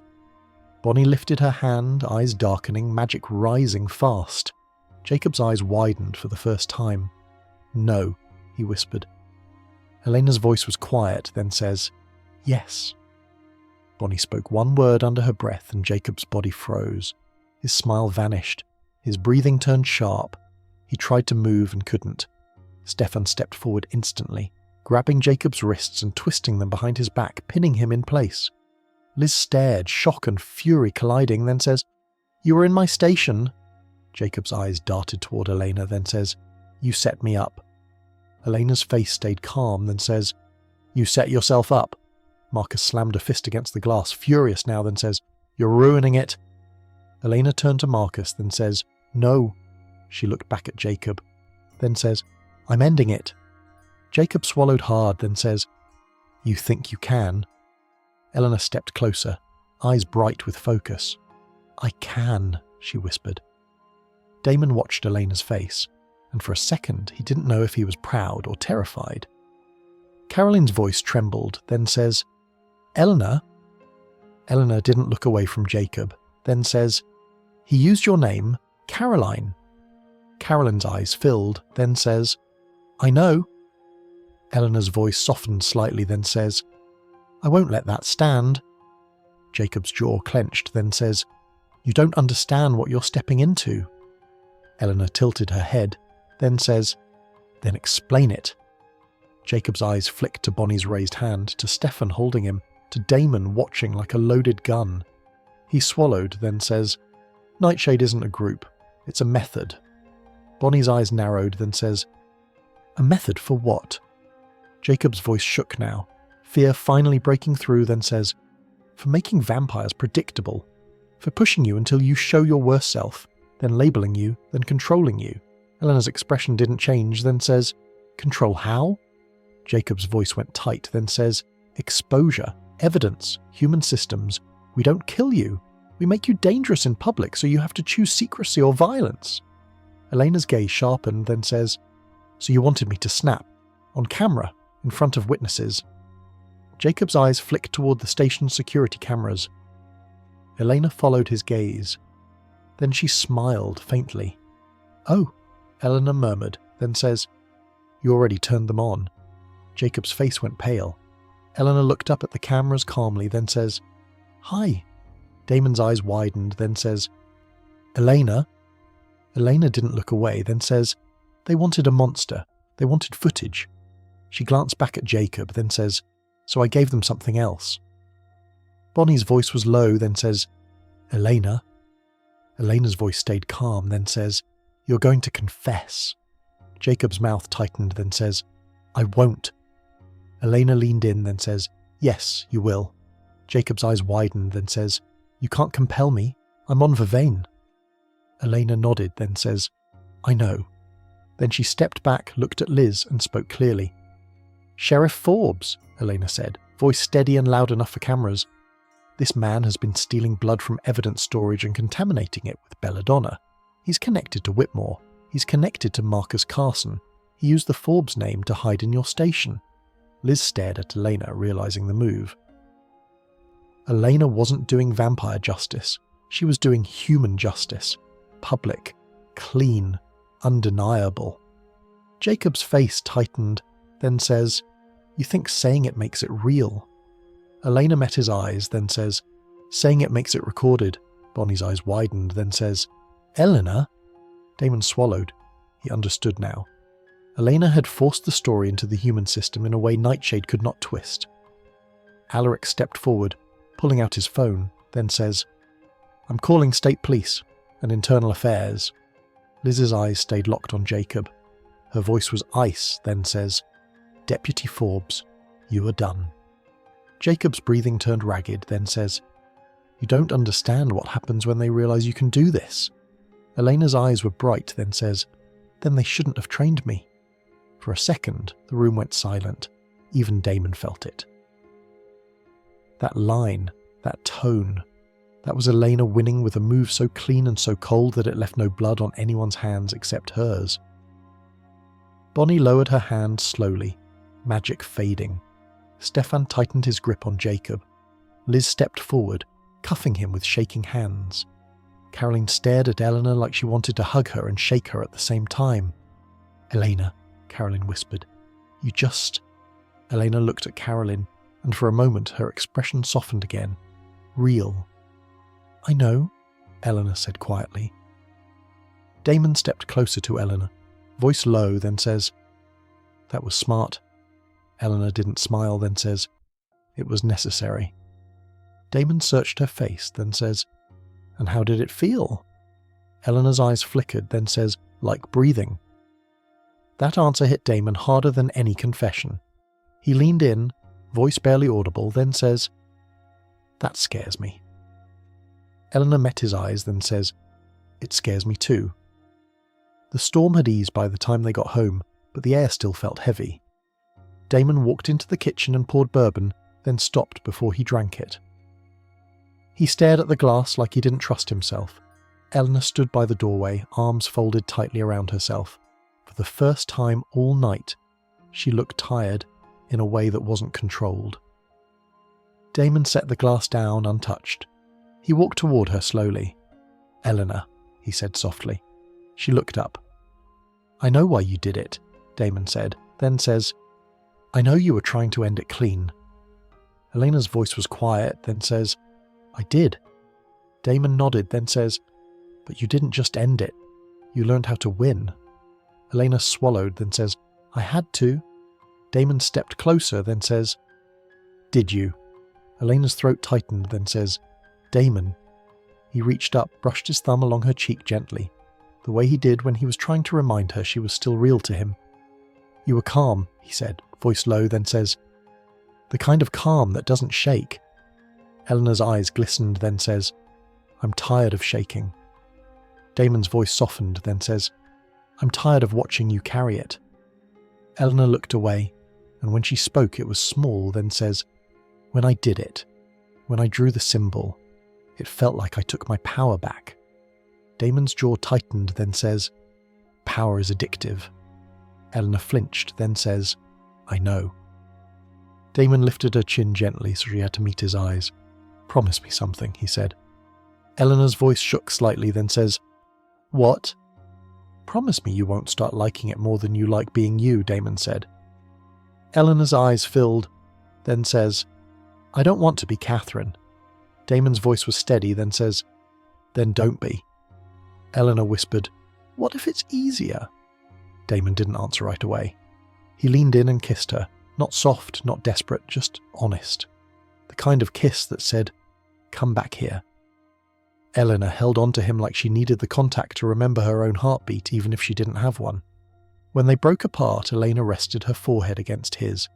Bonnie lifted her hand, eyes darkening, magic rising fast. Jacob's eyes widened for the first time. "No," he whispered. Elena's voice was quiet, then says, "Yes." Bonnie spoke one word under her breath and Jacob's body froze. His smile vanished. His breathing turned sharp. He tried to move and couldn't. Stefan stepped forward instantly, grabbing Jacob's wrists and twisting them behind his back, pinning him in place. Liz stared, shock and fury colliding, then says, "You were in my station." Jacob's eyes darted toward Elena, then says, "You set me up." Elena's face stayed calm, then says, "You set yourself up." Marcus slammed a fist against the glass, furious now, then says, "You're ruining it." Elena turned to Marcus, then says, "No." She looked back at Jacob, then says, "I'm ending it." Jacob swallowed hard, then says, "You think you can?" Elena stepped closer, eyes bright with focus. "I can," she whispered. Damon watched Elena's face, and for a second he didn't know if he was proud or terrified. Caroline's voice trembled, then says, "Elena?" Elena didn't look away from Jacob, then says, "He used your name, Caroline." Caroline's eyes filled, then says, "I know." Elena's voice softened slightly, then says, "I won't let that stand." Jacob's jaw clenched, then says, "You don't understand what you're stepping into." Elena tilted her head, then says, "Then explain it." Jacob's eyes flicked to Bonnie's raised hand, to Stefan holding him, to Damon watching like a loaded gun. He swallowed, then says, "Nightshade isn't a group, it's a method." Bonnie's eyes narrowed, then says, "A method for what?" Jacob's voice shook now, fear finally breaking through, then says, "For making vampires predictable, for pushing you until you show your worst self, then labelling you, then controlling you." Elena's expression didn't change, then says, "Control how?" Jacob's voice went tight, then says, "Exposure, evidence, human systems. We don't kill you. We make you dangerous in public, so you have to choose secrecy or violence." Elena's gaze sharpened, then says, "So you wanted me to snap? On camera? In front of witnesses?" Jacob's eyes flicked toward the station's security cameras. Elena followed his gaze. Then she smiled faintly. "Oh," Elena murmured, then says, "You already turned them on." Jacob's face went pale. Elena looked up at the cameras calmly, then says, "Hi." Damon's eyes widened, then says, "Elena?" Elena didn't look away, then says, "They wanted a monster. They wanted footage." She glanced back at Jacob, then says, "So I gave them something else." Bonnie's voice was low, then says, "Elena?" Elena's voice stayed calm, then says, "You're going to confess." Jacob's mouth tightened, then says, "I won't." Elena leaned in, then says, "Yes, you will." Jacob's eyes widened, then says, "You can't compel me. I'm on Vervain." Elena nodded, then says, "I know." Then she stepped back, looked at Liz, and spoke clearly. "Sheriff Forbes," Elena said, voice steady and loud enough for cameras. "This man has been stealing blood from evidence storage and contaminating it with belladonna. He's connected to Whitmore. He's connected to Marcus Carson. He used the Forbes name to hide in your station." Liz stared at Elena, realizing the move. Elena wasn't doing vampire justice. She was doing human justice. Public, clean, undeniable. Jacob's face tightened, then says, "You think saying it makes it real?" Elena met his eyes, then says, "Saying it makes it recorded." Bonnie's eyes widened, then says, "Elena?" Damon swallowed. He understood now. Elena had forced the story into the human system in a way Nightshade could not twist. Alaric stepped forward, pulling out his phone, then says, "I'm calling State Police and Internal Affairs." Liz's eyes stayed locked on Jacob. Her voice was ice, then says, "Deputy Forbes, you are done." Jacob's breathing turned ragged, then says, "You don't understand what happens when they realize you can do this." Elena's eyes were bright, then says, "Then they shouldn't have trained me." For a second, the room went silent. Even Damon felt it. That line, that tone, that was Elena winning with a move so clean and so cold that it left no blood on anyone's hands except hers. Bonnie lowered her hand slowly, magic fading. Stefan tightened his grip on Jacob. Liz stepped forward, cuffing him with shaking hands. Caroline stared at Elena like she wanted to hug her and shake her at the same time. "Elena," Caroline whispered. "You just..." Elena looked at Caroline, and for a moment her expression softened again. Real. "I know," Elena said quietly. Damon stepped closer to Elena, voice low, then says, "That was smart." Elena didn't smile, then says, "It was necessary." Damon searched her face, then says, "And how did it feel?" Elena's eyes flickered, then says, "Like breathing." That answer hit Damon harder than any confession. He leaned in, voice barely audible, then says, "That scares me." Elena met his eyes, then says, "It scares me too." The storm had eased by the time they got home, but the air still felt heavy. Damon walked into the kitchen and poured bourbon, then stopped before he drank it. He stared at the glass like he didn't trust himself. Elena stood by the doorway, arms folded tightly around herself. For the first time all night, she looked tired in a way that wasn't controlled. Damon set the glass down untouched. He walked toward her slowly. "Elena," he said softly. She looked up. "I know why you did it," Damon said, then says, "I know you were trying to end it clean." Elena's voice was quiet, then says, "I did." Damon nodded, then says, "But you didn't just end it. You learned how to win." Elena swallowed, then says, "I had to." Damon stepped closer, then says, "Did you?" Elena's throat tightened, then says, "Damon." He reached up, brushed his thumb along her cheek gently, the way he did when he was trying to remind her she was still real to him. "You were calm," he said, voice low, then says, "The kind of calm that doesn't shake." Elena's eyes glistened, then says, "I'm tired of shaking." Damon's voice softened, then says, "I'm tired of watching you carry it." Elena looked away, and when she spoke it was small, then says, "When I did it, when I drew the symbol, it felt like I took my power back." Damon's jaw tightened, then says, "Power is addictive." Elena flinched, then says, "I know." Damon lifted her chin gently so she had to meet his eyes. "Promise me something," he said. Elena's voice shook slightly, then says, "What?" "Promise me you won't start liking it more than you like being you," Damon said. Elena's eyes filled, then says, "I don't want to be Catherine." Damon's voice was steady, then says, "Then don't be." Elena whispered, "What if it's easier?" Damon didn't answer right away. He leaned in and kissed her, not soft, not desperate, just honest. The kind of kiss that said, "Come back here." Elena held on to him like she needed the contact to remember her own heartbeat even if she didn't have one. When they broke apart, Elena rested her forehead against his.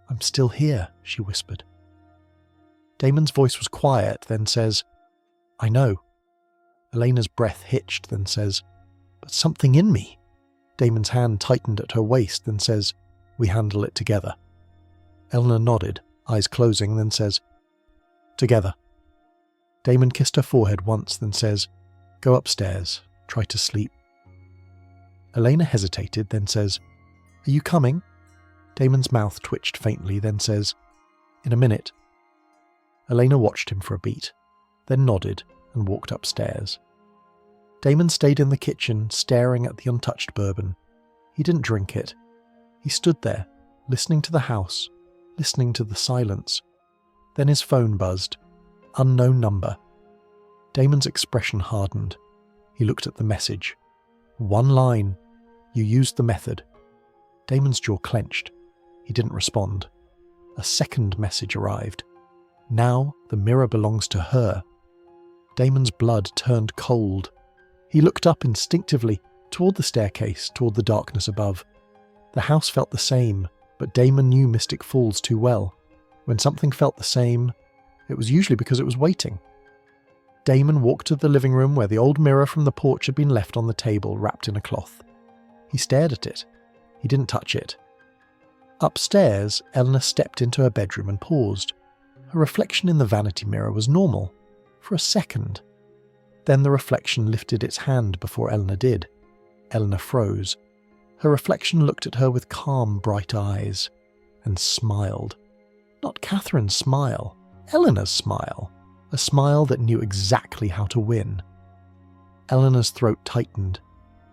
"I'm still here," she whispered. Damon's voice was quiet, then says, "I know." Elena's breath hitched, then says, "But something in me." Damon's hand tightened at her waist, then says, "We handle it together." Elena nodded, eyes closing, then says, "Together." Damon kissed her forehead once, then says, "Go upstairs, try to sleep." Elena hesitated, then says, "Are you coming?" Damon's mouth twitched faintly, then says, "In a minute." Elena watched him for a beat, then nodded and walked upstairs. Damon stayed in the kitchen, staring at the untouched bourbon. He didn't drink it. He stood there, listening to the house, listening to the silence. Then his phone buzzed. Unknown number. Damon's expression hardened. He looked at the message. One line. "You used the method." Damon's jaw clenched. He didn't respond. A second message arrived. Now the mirror belongs to her. Damon's blood turned cold. He looked up instinctively, toward the staircase, toward the darkness above. The house felt the same, but Damon knew Mystic Falls too well. When something felt the same, it was usually because it was waiting. Damon walked to the living room where the old mirror from the porch had been left on the table, wrapped in a cloth. He stared at it. He didn't touch it. Upstairs, Elena stepped into her bedroom and paused. Her reflection in the vanity mirror was normal. For a second. Then the reflection lifted its hand before Elena did. Elena froze. Her reflection looked at her with calm, bright eyes, and smiled. Not Catherine's smile, Eleanor's smile. A smile that knew exactly how to win. Eleanor's throat tightened.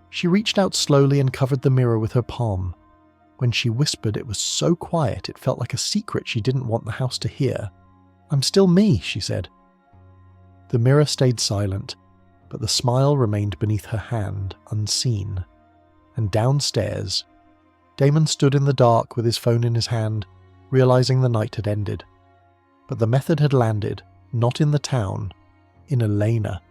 She reached out slowly and covered the mirror with her palm. When she whispered, it was so quiet it felt like a secret she didn't want the house to hear. "I'm still me," she said. The mirror stayed silent, but the smile remained beneath her hand, unseen. And downstairs, Damon stood in the dark with his phone in his hand, realizing the night had ended. But the method had landed, not in the town, in Elena.